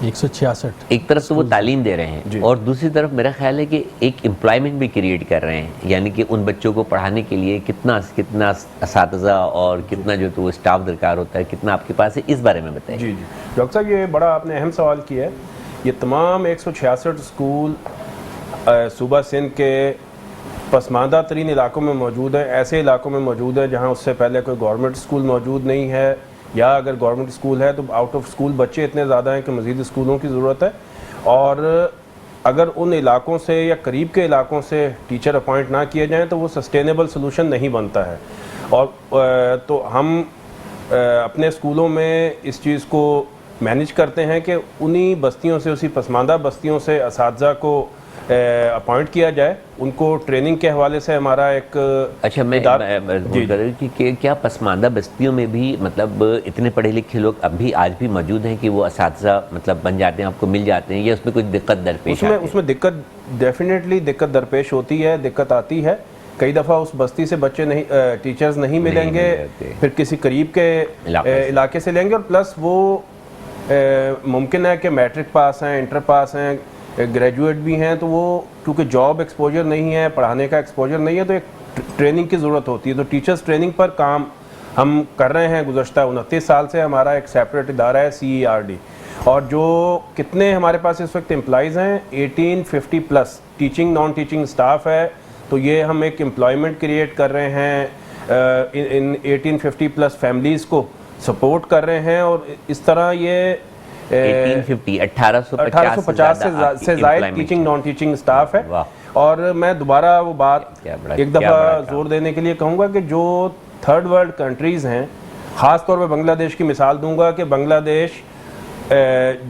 166 ایک طرف تو وہ تعلیم دے رہے ہیں اور دوسری طرف میرا خیال ہے کہ ایک امپلائمنٹ بھی کریٹ کر رہے ہیں, یعنی کہ ان بچوں کو پڑھانے کے لیے کتنا اساتذہ اور کتنا جو تو اسٹاف درکار ہوتا ہے, کتنا آپ کے پاس ہے, اس بارے میں بتائیں. جی ڈاکٹر صاحب, یہ بڑا آپ نے اہم سوال کیا ہے. یہ تمام 166 اسکول صوبہ سندھ کے پسماندہ ترین علاقوں میں موجود ہیں, ایسے علاقوں میں موجود ہیں جہاں اس سے پہلے کوئی گورنمنٹ اسکول موجود نہیں ہے, یا اگر گورنمنٹ اسکول ہے تو آؤٹ آف اسکول بچے اتنے زیادہ ہیں کہ مزید اسکولوں کی ضرورت ہے. اور اگر ان علاقوں سے یا قریب کے علاقوں سے ٹیچر اپوائنٹ نہ کیے جائیں تو وہ سسٹینیبل سلوشن نہیں بنتا ہے. اور تو ہم اپنے اسکولوں میں اس چیز کو مینیج کرتے ہیں کہ انہی بستیوں سے, اسی پسماندہ بستیوں سے اساتذہ کو اپوائنٹ کیا جائے. ان کو ٹریننگ کے حوالے سے ہمارا ایک اچھا میں کہ کیا پسماندہ بستیوں میں بھی مطلب اتنے پڑھے لکھے لوگ اب بھی آج بھی موجود ہیں کہ وہ اساتذہ مطلب بن جاتے ہیں, آپ کو مل جاتے ہیں, یا اس میں کوئی دقت درپیش آتی ہے؟ اس میں دقت ڈیفینیٹلی دقت درپیش ہوتی ہے, دقت آتی ہے. کئی دفعہ اس بستی سے بچے نہیں, ٹیچرز نہیں ملیں گے, پھر کسی قریب کے علاقے سے لیں گے, اور پلس وہ ممکن ہے کہ میٹرک پاس ہیں, انٹر پاس ہیں, گریجویٹ بھی ہیں, تو وہ کیونکہ جاب ایکسپوجر نہیں ہے, پڑھانے کا ایکسپوجر نہیں ہے, تو ایک ٹریننگ کی ضرورت ہوتی ہے. تو ٹیچرز ٹریننگ پر کام ہم کر رہے ہیں. گزشتہ 29 سال سے ہمارا ایک سیپریٹ ادارہ ہے CERD, اور جو کتنے ہمارے پاس اس وقت امپلائیز ہیں 1850+ ٹیچنگ نان ٹیچنگ اسٹاف ہے. تو یہ ہم ایک امپلائمنٹ کریٹ کر رہے ہیں, ان 1850+ فیملیز کو سپورٹ کر رہے ہیں, اور اس طرح یہ 1850 سے زائد ٹیچنگ نان ٹیچنگ اسٹاف ہے. اور میں دوبارہ وہ بات ایک دفعہ زور دینے کے لیے کہوں گا کہ جو تھرڈ ورلڈ کنٹریز ہیں, خاص طور پہ بنگلہ دیش کی مثال دوں گا کہ بنگلہ دیش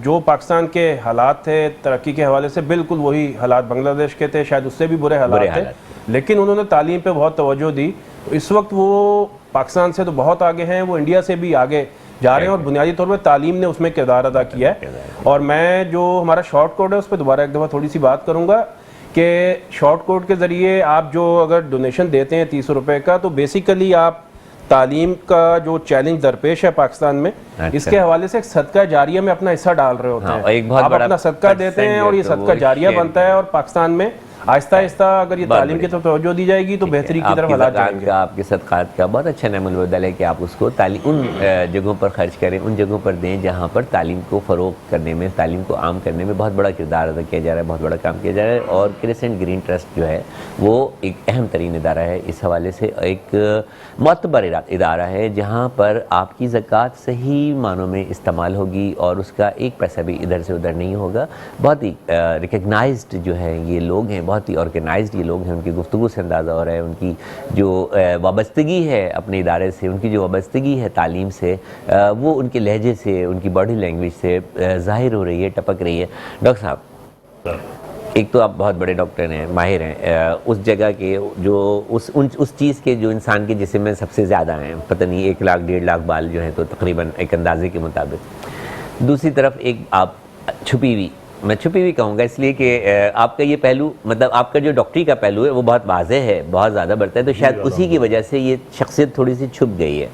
جو پاکستان کے حالات تھے ترقی کے حوالے سے بالکل وہی حالات بنگلہ دیش کے تھے, شاید اس سے بھی برے حالات تھے, لیکن انہوں نے تعلیم پہ بہت توجہ دی. اس وقت وہ پاکستان سے تو بہت آگے ہیں, وہ انڈیا سے بھی آگے جا رہے ہیں, اور بنیادی طور پہ تعلیم نے اس میں کردار ادا کیا ہے. اور میں جو ہمارا شارٹ کوڈ ہے اس پہ دوبارہ ایک دفعہ تھوڑی سی بات کروں گا کہ شارٹ کوڈ کے ذریعے آپ جو اگر ڈونیشن دیتے ہیں 30 روپے کا, تو بیسیکلی آپ تعلیم کا جو چیلنج درپیش ہے پاکستان میں, اس کے حوالے سے ایک صدقہ جاریہ میں اپنا حصہ ڈال رہے ہوتے ہیں. آپ اپنا صدقہ دیتے ہیں اور یہ صدقہ جاریہ بنتا ہے, اور پاکستان میں آہستہ آہستہ اگر یہ تعلیم کی طرف توجہ دی جائے گی تو بہتری کی طرف حالات جائیں گے. آپ کے صدقات کا بہت اچھا نعم البدل ہے کہ آپ اس کو ان جگہوں پر خرچ کریں, ان جگہوں پر دیں جہاں پر تعلیم کو فروغ کرنے میں, تعلیم کو عام کرنے میں بہت بڑا کردار ادا کیا جا رہا ہے, بہت بڑا کام کیا جا رہا ہے. اور کریسنٹ گرین ٹرسٹ جو ہے وہ ایک اہم ترین ادارہ ہے, اس حوالے سے ایک معتبر ادارہ ہے جہاں پر آپ کی زکوٰۃ صحیح معنوں میں استعمال ہوگی اور اس کا ایک پیسہ بھی ادھر سے ادھر نہیں ہوگا. بہت ہی ریکگنائزڈ جو ہے یہ لوگ ہیں, بہت ہی آرگنائزڈ یہ لوگ ہیں، ان کی گفتگو سے اندازہ ہو رہا ہے ان کی جو وابستگی ہے اپنے ادارے سے، ان کی جو وابستگی ہے تعلیم سے، وہ ان کے لہجے سے، ان کی باڈی لینگویج سے ظاہر ہو رہی ہے، ٹپک رہی ہے۔ ڈاکٹر صاحب، ایک تو آپ بہت بڑے ڈاکٹر ہیں، ماہر ہیں اس جگہ کے، جو اس چیز کے جو انسان کے جسم میں سب سے زیادہ ہیں، پتہ نہیں 1 لاکھ 1.5 لاکھ بال جو ہیں تو تقریباً ایک اندازے کے مطابق۔ دوسری طرف ایک آپ چھپی ہوئی، میں چھپی ہوئی کہوں گا اس لیے کہ آپ کا یہ پہلو، مطلب آپ کا جو ڈاکٹری کا پہلو ہے وہ بہت واضح ہے، بہت زیادہ بڑھتا ہے، تو شاید اسی کی وجہ سے یہ شخصیت تھوڑی سی چھپ گئی ہے۔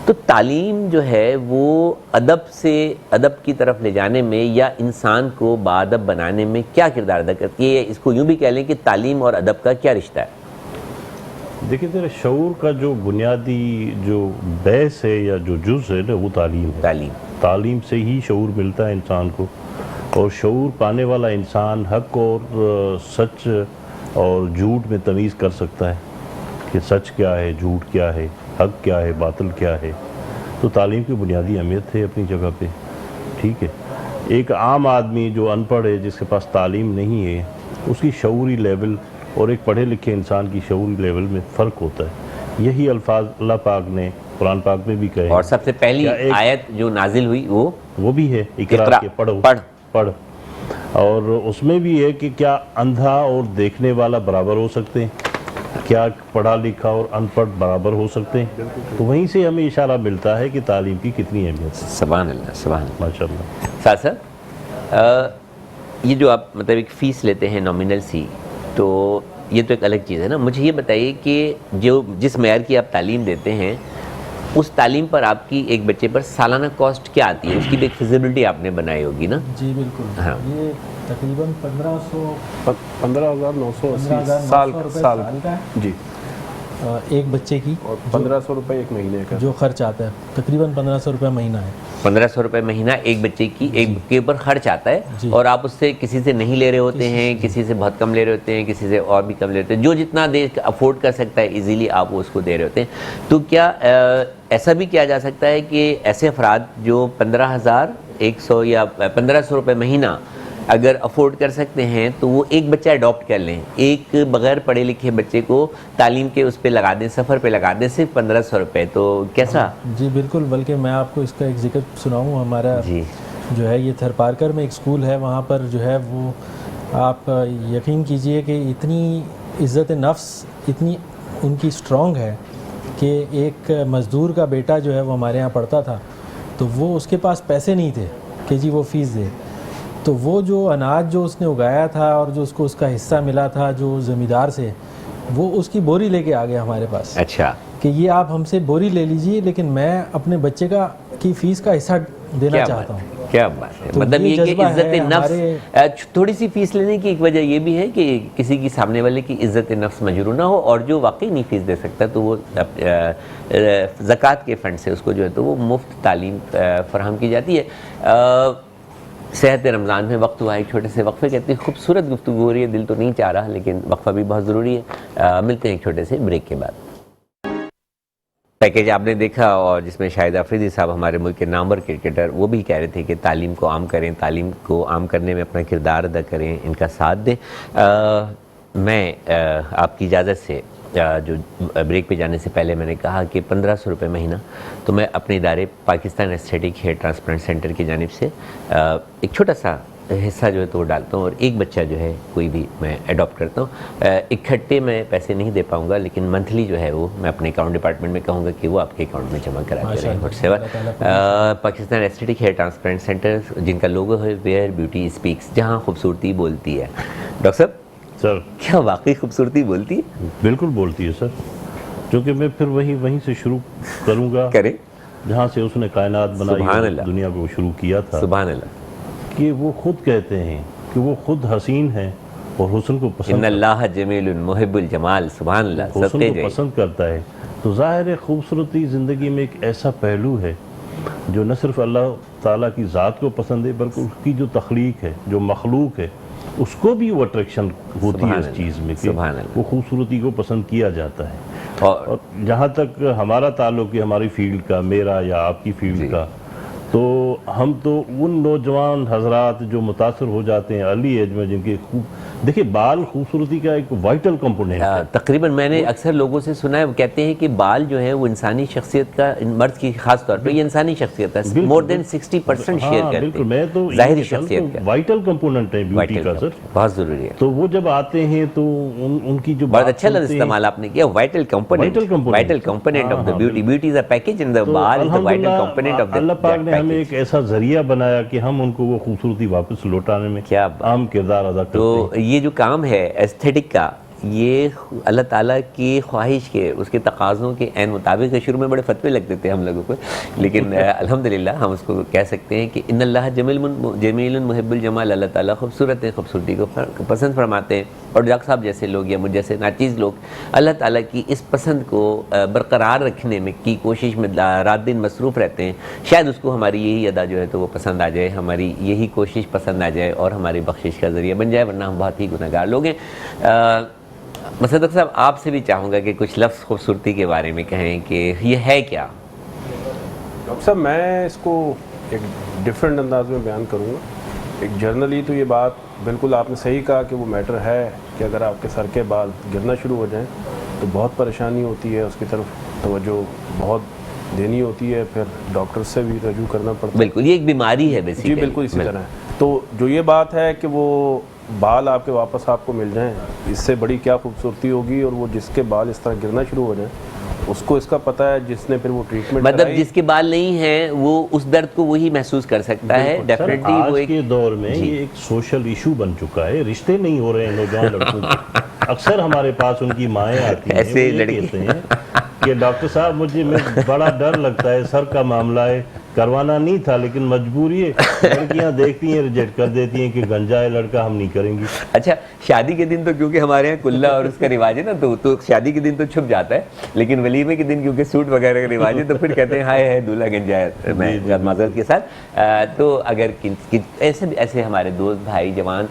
تو تعلیم جو ہے وہ ادب کی طرف لے جانے میں یا انسان کو باادب بنانے میں کیا کردار ادا کرتی ہے؟ اس کو یوں بھی کہہ لیں کہ تعلیم اور ادب کا کیا رشتہ ہے؟ دیکھیں تیرے شعور کا جو بنیادی جو بیس ہے یا جو جز ہے نا، وہ تعلیم ہے۔ تعلیم سے ہی شعور ملتا ہے انسان کو، اور شعور پانے والا انسان حق اور سچ اور جھوٹ میں تمیز کر سکتا ہے کہ سچ کیا ہے، جھوٹ کیا ہے، حق کیا ہے، باطل کیا ہے۔ تو تعلیم کی بنیادی اہمیت ہے اپنی جگہ پہ، ٹھیک ہے۔ ایک عام آدمی جو ان پڑھ ہے، جس کے پاس تعلیم نہیں ہے، اس کی شعوری لیول اور ایک پڑھے لکھے انسان کی شعوری لیول میں فرق ہوتا ہے۔ یہی الفاظ اللہ پاک نے قرآن پاک میں بھی کہے، اور سب سے پہلی آیت جو نازل ہوئی وہ بھی ہے اقرا کے پڑھ، اور اس میں بھی ہے کہ کیا اندھا اور دیکھنے والا برابر ہو سکتے ہیں؟ کیا پڑھا لکھا اور ان پڑھ برابر ہو سکتے ہیں؟ تو وہیں سے ہمیں اشارہ ملتا ہے کہ تعلیم کی کتنی اہمیت ہے۔ سبحان اللہ، سبحان اللہ، ماشاء اللہ۔ ساتھ ساتھ یہ جو آپ مطلب ایک فیس لیتے ہیں نامینل سی، تو یہ تو ایک الگ چیز ہے نا۔ مجھے یہ بتائیے کہ جس معیار کی آپ تعلیم دیتے ہیں، اس تعلیم پر آپ کی ایک بچے پر سالانہ کاسٹ کیا آتی ہے؟ اس کی بھی ایک فیزیبلٹی آپ نے بنائی ہوگی نا؟ جی بالکل، ہاں، یہ تقریباً 15,980 سال کا ہے جی، ایک بچے کی، اور 1,500 روپے ایک مہینے کا جو خرچ آتا ہے، تقریباً 1,500 روپے مہینہ ہے۔ 1,500 روپے مہینہ ایک بچے کی ایک کے اوپر خرچ آتا ہے، اور آپ اس سے کسی سے نہیں لے رہے ہوتے ہیں، کسی سے بہت کم لے رہے ہوتے ہیں، کسی سے اور بھی کم لے رہے ہوتے ہیں، جو جتنا دے افورڈ کر سکتا ہے ایزیلی آپ اس کو دے رہے ہوتے ہیں۔ تو کیا ایسا بھی کیا جا سکتا ہے کہ ایسے افراد جو 15,100 یا 1,500 روپے مہینہ اگر افورڈ کر سکتے ہیں تو وہ ایک بچہ اڈاپٹ کر لیں، ایک بغیر پڑھے لکھے بچے کو تعلیم کے اس پہ لگا دیں، سفر پہ لگا دیں، صرف 1,500 روپے، تو کیسا؟ جی بالکل، بلکہ میں آپ کو اس کا ایک ذکر سناؤں، ہمارا جو ہے یہ تھر پارکر میں ایک اسکول ہے، وہاں پر جو ہے وہ آپ یقین کیجئے کہ اتنی عزت نفس اتنی ان کی اسٹرانگ ہے کہ ایک مزدور کا بیٹا جو ہے وہ ہمارے یہاں پڑھتا تھا، تو وہ اس کے پاس پیسے نہیں تھے کہ جی وہ فیس دے، تو وہ جو اناج جو اس نے اگایا تھا اور جو اس کو اس کا حصہ ملا تھا جو زمیندار سے، وہ اس کی بوری لے کے آ گیا ہمارے پاس، اچھا، کہ یہ آپ ہم سے بوری لے لیجئے لیکن میں اپنے بچے کی فیس کا حصہ دینا چاہتا ہوں۔ کیا بات ہے، مطلب یہ کہ عزت نفس، تھوڑی سی فیس لینے کی ایک وجہ یہ بھی ہے کہ کسی کی سامنے والے کی عزت نفس مجروح نہ ہو، اور جو واقعی نہیں فیس دے سکتا تو وہ زکوٰۃ کے فنڈ سے اس کو جو ہے تو وہ مفت تعلیم فراہم کی جاتی ہے۔ صحت رمضان میں وقت ہوا ایک چھوٹے سے وقفے، کہتے ہیں خوبصورت گفتگو ہو رہی ہے، دل تو نہیں چاہ رہا لیکن وقفہ بھی بہت ضروری ہے۔ ملتے ہیں ایک چھوٹے سے بریک کے بعد۔ پیکیج آپ نے دیکھا، اور جس میں شاہد آفریدی صاحب ہمارے ملک کے نامور کرکٹر، وہ بھی کہہ رہے تھے کہ تعلیم کو عام کریں، تعلیم کو عام کرنے میں اپنا کردار ادا کریں، ان کا ساتھ دیں۔ میں آپ کی اجازت سے جو بریک پہ جانے سے پہلے میں نے کہا کہ 1,500 روپے مہینہ تو میں اپنے ادارے Pakistan aesthetic hair transplant centre کی جانب سے ایک چھوٹا سا حصہ جو ہے تو وہ ڈالتا ہوں، اور ایک بچہ جو ہے کوئی بھی میں اڈاپٹ کرتا ہوں۔ اکٹھے میں پیسے نہیں دے پاؤں گا لیکن منتھلی جو ہے وہ میں اپنے اکاؤنٹ ڈپارٹمنٹ میں کہوں گا کہ وہ آپ کے اکاؤنٹ میں جمع کراتے رہیں۔ Pakistan aesthetic hair transplant centre, جن کا لوگو ہے ویئر بیوٹی اسپیکس، جہاں خوبصورتی بولتی ہے۔ ڈاکٹر صاحب سر، کیا واقعی خوبصورتی بولتی ہے؟ بالکل بولتی ہے سر، کیونکہ میں پھر وہیں سے شروع کروں گا کریں جہاں سے اس نے کائنات بنائی، سبحان اللہ، دنیا کو شروع کیا تھا۔ سبحان اللہ، کہ وہ خود کہتے ہیں کہ وہ خود حسین ہیں اور حسن کو پسند ان اللہ جمیل محب الجمال، سبحان اللہ، حسن کو پسند کرتا ہے۔ تو ظاہر ہے خوبصورتی زندگی میں ایک ایسا پہلو ہے جو نہ صرف اللہ تعالیٰ کی ذات کو پسند ہے بلکہ اس کی جو تخلیق ہے، جو مخلوق ہے، اس کو بھی وہ اٹریکشن ہوتی ہے اس چیز میں کہ وہ خوبصورتی کو پسند کیا جاتا ہے۔ اور جہاں تک ہمارا تعلق ہے ہماری فیلڈ کا، میرا یا آپ کی فیلڈ کا، تو ہم تو ان نوجوان حضرات جو متاثر ہو جاتے ہیں ارلی ایج میں، جن کے دیکھیے بال خوبصورتی کا ایک وائٹل کمپوننٹ ہے. تقریباً میں نے اکثر لوگوں سے سنا ہے، وہ کہتے ہیں کہ بال جو ہے وہ انسانی شخصیت کا، مرد کی خاص طور پہ یہ انسانی شخصیت ہے، مور دین 60% شیئر کرتے بالکل. میں تو ظاہری شخصیت کا وائٹل کمپوننٹ ہے بیوٹی کا سر، بہت ضروری ہے. تو وہ جب آتے ہیں تو ان کی جو بہت اچھا لفظ استعمال آپ نے کیا، vital component of the beauty. Beauty is a package in the بال is the vital component of the. اللہ پاک نے ہمیں ایک ایسا ذریعہ بنایا کہ ہم ان کو وہ خوبصورتی واپس لوٹانے میں کیا اہم کردار ادا کرتے ہیں. تو یہ جو کام ہے ایستھیٹک کا، یہ اللہ تعالیٰ کی خواہش کے، اس کے تقاضوں کے عین مطابق ہے. شروع میں بڑے فتوے لگتے تھے ہم لوگوں کو، لیکن الحمدللہ ہم اس کو کہہ سکتے ہیں کہ ان اللہ جمیل محب الجمال. اللہ تعالیٰ خوبصورت ہے، خوبصورتی کو پسند فرماتے ہیں. اور ڈاکٹر صاحب جیسے لوگ یا مجھ جیسے ناچیز لوگ اللہ تعالیٰ کی اس پسند کو برقرار رکھنے میں کی کوشش میں رات دن مصروف رہتے ہیں. شاید اس کو ہماری یہی ادا جو ہے تو وہ پسند آ جائے، ہماری یہی کوشش پسند آ جائے اور ہماری بخشش کا ذریعہ بن جائے، ورنہ ہم بہت ہی گناہگار لوگ ہیں. مصدق صاحب آپ سے بھی چاہوں گا کہ کچھ لفظ خوبصورتی کے بارے میں کہیں کہ یہ ہے کیا. ڈاکٹر صاحب میں اس کو ایک ڈیفرنٹ انداز میں بیان کروں گا. ایک جرنلی تو یہ بات بالکل آپ نے صحیح کہا کہ وہ میٹر ہے کہ اگر آپ کے سر کے بال گرنا شروع ہو جائیں تو بہت پریشانی ہوتی ہے، اس کی طرف توجہ بہت دینی ہوتی ہے، پھر ڈاکٹر سے بھی رجوع کرنا پڑتا ہے. بالکل، یہ ایک بیماری ہے بیسیکلی. جی بالکل اسی طرح ہے. تو جو یہ بات ہے کہ وہ بال آپ کے واپس آپ کو مل جائیں، اس سے بڑی کیا خوبصورتی ہوگی. اور وہ جس کے بال اس طرح گرنا شروع ہو جائیں اس کو اس کا پتہ ہے، جس نے پھر وہ ٹریٹمنٹ مطلب جس کے بال نہیں ہیں وہ اس درد کو وہی محسوس کر سکتا ہے. ڈیفینیٹلی وہ آج کے دور میں یہ ایک سوشل ایشو بن چکا ہے. رشتے نہیں ہو رہے ہیں نوجوان لڑکوں کے. اکثر ہمارے پاس ان کی مائیں آتی ہیں، ایسے وہ یہ کہتے ہیں کہ ڈاکٹر صاحب مجھے بڑا ڈر لگتا ہے، سر کا معاملہ ہے، کروانا نہیں تھا لیکن مجبوری ہے. لڑکیاں دیکھتی ہیں ریجیکٹ کر دیتی ہیں کہ گنجا ہے لڑکا، ہم نہیں کریں گی. اچھا شادی کے دن تو کیونکہ ہمارے یہاں کلّا اور اس کا رواج ہے نا، تو شادی کے دن تو چھپ جاتا ہے، لیکن ولیمے کے دن کیونکہ سوٹ وغیرہ کا رواج ہے تو پھر کہتے ہیں ہائے ہے دولہا گنجا ہے. میں معذرت کے ساتھ تو اگر ایسے ہمارے دوست بھائی جوان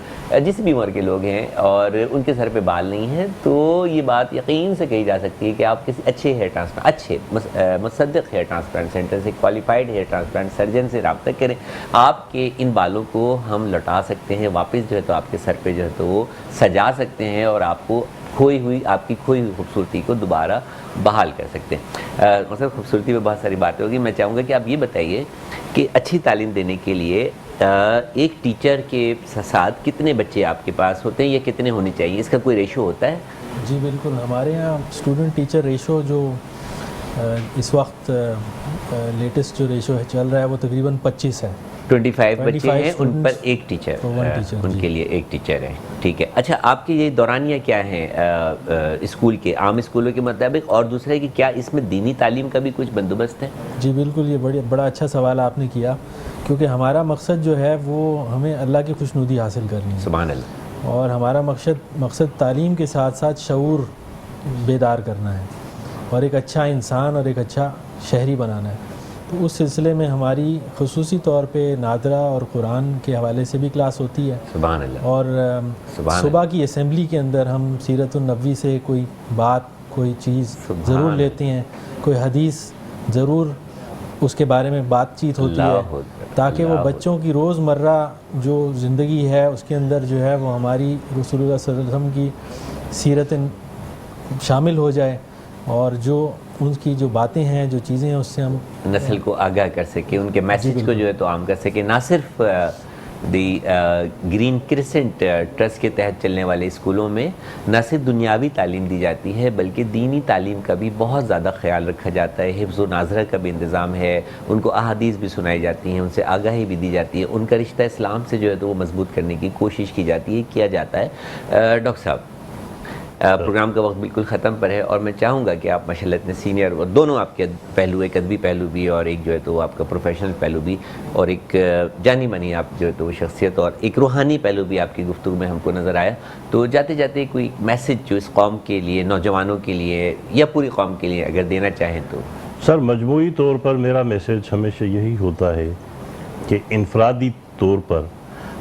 جس بھی عمر کے لوگ ہیں اور ان کے سر پہ بال نہیں ہیں، تو یہ بات یقین سے کہی جا سکتی ہے کہ آپ کسی اچھے ہیئر ٹرانسپلانٹ، اچھے مصدق ہیئر ٹرانسپلانٹ سینٹر سے، کوالیفائڈ ہیئر ٹرانسپلانٹ سرجن سے رابطہ کریں. آپ کے ان بالوں کو ہم لوٹا سکتے ہیں واپس، جو ہے تو آپ کے سر پہ جو ہے تو وہ سجا سکتے ہیں اور آپ کو آپ کی کھوئی ہوئی خوبصورتی کو دوبارہ بحال کر سکتے ہیں. مثلا خوبصورتی میں بہت ساری باتیں ہوگی. میں چاہوں گا کہ آپ یہ بتائیے کہ اچھی تعلیم دینے کے لیے ایک ٹیچر کے ساتھ کتنے بچے آپ کے پاس ہوتے ہیں یا کتنے ہونے چاہیے؟ اس کا کوئی ریشو ہوتا ہے؟ جی بالکل. ہمارے یہاں اسٹوڈنٹ ٹیچر ریشو جو اس وقت لیٹسٹ جو ریشو ہے چل رہا ہے وہ تقریباً 25 ہے. 25 بچے ہیں، ان پر ایک ٹیچر، ان جی. کے لیے ایک ٹیچر ہے. ٹھیک ہے. اچھا آپ کے یہ دورانیہ کیا ہیں اسکول کے، عام اسکولوں کے مطابق؟ اور دوسرا ہے کہ کیا اس میں دینی تعلیم کا بھی کچھ بندوبست ہے؟ جی بالکل. یہ بڑا اچھا سوال آپ نے کیا، کیونکہ ہمارا مقصد جو ہے وہ ہمیں اللہ کی خوشنودی حاصل کرنی ہے. سبحان اللہ. اور ہمارا مقصد تعلیم کے ساتھ ساتھ شعور بیدار کرنا ہے اور ایک اچھا انسان اور ایک اچھا شہری بنانا ہے. تو اس سلسلے میں ہماری خصوصی طور پہ نادرہ اور قرآن کے حوالے سے بھی کلاس ہوتی ہے. سبحان اللہ. اور صبح کی اسمبلی کے اندر ہم سیرت النبوی سے کوئی بات، کوئی چیز ضرور لیتے ہیں، کوئی حدیث ضرور اس کے بارے میں بات چیت ہوتی ہے، تاکہ وہ بچوں کی روز مرہ جو زندگی ہے اس کے اندر جو ہے وہ ہماری رسول اللہ صلی اللہ علیہ وسلم کی سیرت شامل ہو جائے اور جو ان کی جو باتیں ہیں، جو چیزیں ہیں، اس سے ہم نسل کو آگاہ کر سکیں، ان کے میسیج کو جو ہے تو عام کر سکیں. نہ صرف دی گرین کرسنٹ ٹرسٹ کے تحت چلنے والے اسکولوں میں نہ صرف دنیاوی تعلیم دی جاتی ہے بلکہ دینی تعلیم کا بھی بہت زیادہ خیال رکھا جاتا ہے. حفظ و ناظرہ کا بھی انتظام ہے، ان کو احادیث بھی سنائی جاتی ہیں، ان سے آگاہی بھی دی جاتی ہے، ان کا رشتہ اسلام سے جو ہے تو وہ مضبوط کرنے کی کوشش کی جاتی ہے، کیا جاتا ہے. ڈاکٹر صاحب پروگرام کا وقت بالکل ختم پر ہے اور میں چاہوں گا کہ آپ ماشاءاللہ اتنے سینئر، اور دونوں آپ کے پہلو، ایک ادبی پہلو بھی اور ایک جو ہے تو آپ کا پروفیشنل پہلو بھی، اور ایک جانی مانی آپ جو ہے تو شخصیت اور ایک روحانی پہلو بھی آپ کی گفتگو میں ہم کو نظر آیا. تو جاتے جاتے کوئی میسج جو اس قوم کے لیے، نوجوانوں کے لیے یا پوری قوم کے لیے اگر دینا چاہیں تو؟ سر مجموعی طور پر میرا میسیج ہمیشہ یہی ہوتا ہے کہ انفرادی طور پر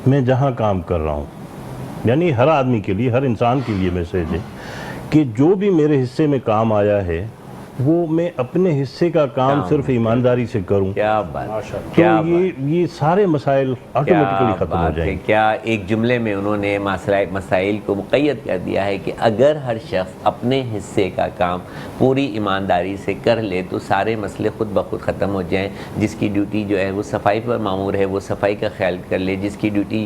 میں جہاں کام کر رہا ہوں، یعنی ہر آدمی کے لیے، ہر انسان کے لیے میسیج ہے کہ جو بھی میرے حصے میں کام آیا ہے وہ میں اپنے حصے کا کام صرف ایمانداری سے کروں کیا بات، تو کیا بات، یہ سارے مسائل آٹومیٹکلی کیا ختم ہو بات جائیں ہے، گے. کیا ایک جملے میں انہوں نے مسائل کو مقید کر دیا ہے کہ اگر ہر شخص اپنے حصے کا کام پوری ایمانداری سے کر لے تو سارے مسئلے خود بخود ختم ہو جائیں. جس کی ڈیوٹی جو ہے وہ صفائی پر مامور ہے وہ صفائی کا خیال کر لے، جس کی ڈیوٹی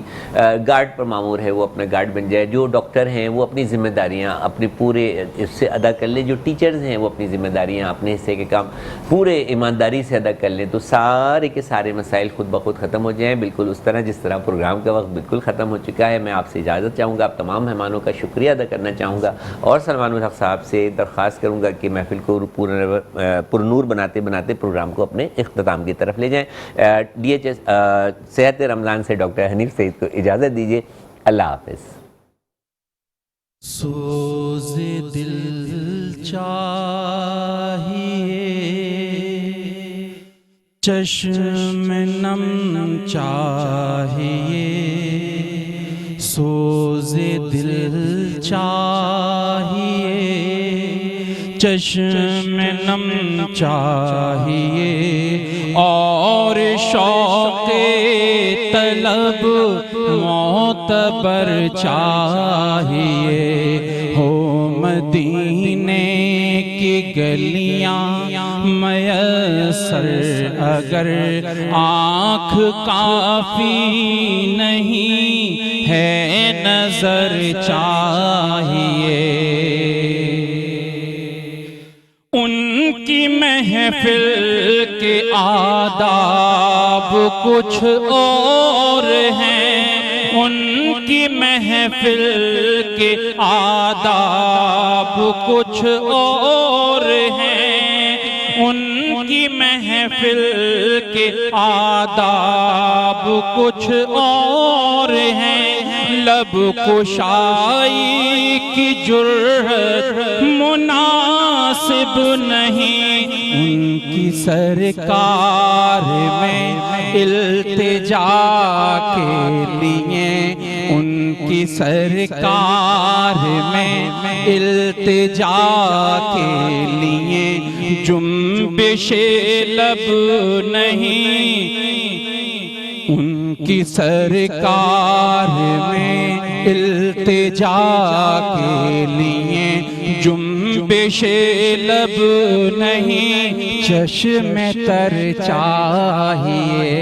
گارڈ پر مامور ہے وہ اپنا گارڈ بن جائے، جو ڈاکٹر ہیں وہ اپنی ذمہ داریاں اپنے پورے اس سے ادا کر لے، جو ٹیچرز ہیں وہ اپنی ذمہ داریاں اپنے حصے کے کام پورے ایمانداری سے ادا کر لیں تو سارے کے سارے مسائل خود بخود ختم ہو جائیں. بالکل اس طرح جس طرح پروگرام کا وقت بالکل ختم ہو چکا ہے. میں آپ سے اجازت چاہوں گا، آپ تمام مہمانوں کا شکریہ ادا کرنا چاہوں گا اور سلمان الحق صاحب سے درخواست کروں گا کہ محفل کو پرنور بناتے بناتے پروگرام کو اپنے اختتام کی طرف لے جائیں. ڈی ایچ ایس صحت رمضان سے ڈاکٹر حنیف سعید کو اجازت دیجیے. اللہ حافظ. سوز دل چاہیے چشم نم چاہیے، سوز دل چاہیے چشم نم چاہیے، اور شوق طلب معتبر چاہیے. ہو مدینے کی گلیاں میسر اگر آنکھ کافی نہیں ہے نظر چاہیے. ان کی محفل کے آداب کچھ اور ہیں، ان کی محفل کے آداب کچھ اور ہیں، ان کی محفل کے آداب کچھ اور ہیں. لب کشائی کی جرأت مناسب نہیں، ان کی سرکار میں التجا کے لیے، ان کی سرکار میں التجا کے لیے جنبش لب نہیں، ان کی سرکار میں التجا کے لیے جنبش لب نہیں، چشم تر چاہیے.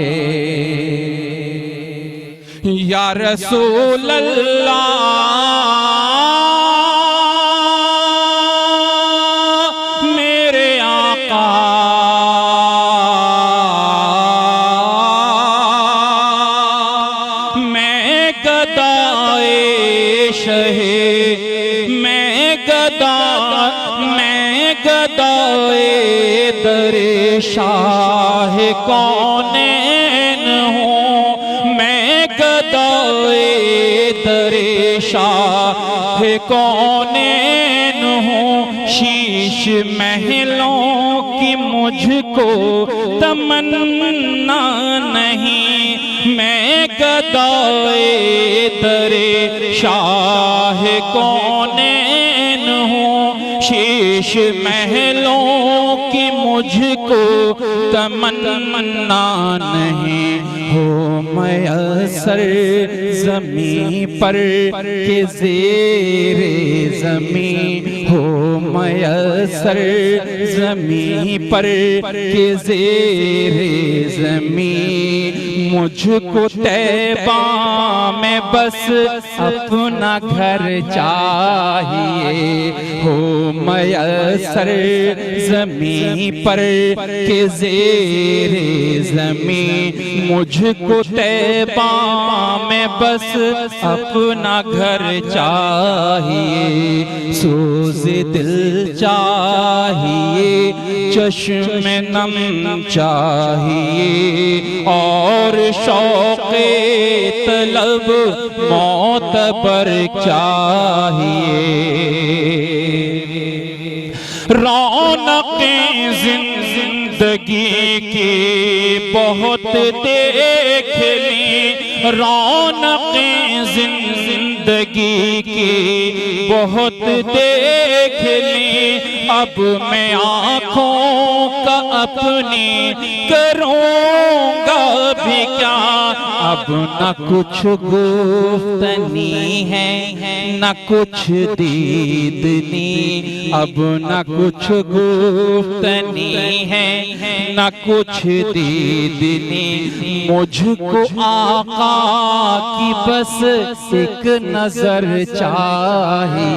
یا رسول اللہ میرے آقا، میں گدائے شہے، میں گدائے در شاہ کونین ہوں، میں گدائے در شاہ کونین ہوں. شیش محلوں کی مجھ کو تمنا نہیں، میں گدائے در شاہ کونین ہوں. شیش محلوں کی مجھ کو تمنا نہیں، ہو میسر زمین پر کہ زیر زمین، ہو میسر زمین پر کہ زیر زمین. مجھ کو طیبہ میں بس اپنا گھر چاہیے، ہو میسر زمین پر کہ زیر زمین. مجھ کو طیبہ میں بس اپنا گھر چاہیے، سوز دل چاہیے چشم نم چاہیے، اور شوق طلب معتبر چاہیے. رونقیں زندگی کی بہت دیکھ لی، رونقیں زندگی زندگی کی بہت دیکھ لی، اب میں آنکھوں کا اپنی کروں گا بھی کیا، اب نہ کچھ گفتنی ہے نہ کچھ دیدنی، اب نہ کچھ گفتنی ہے نہ کچھ دیدنی، مجھ کو آقا کی بس ایک نظر چاہیے۔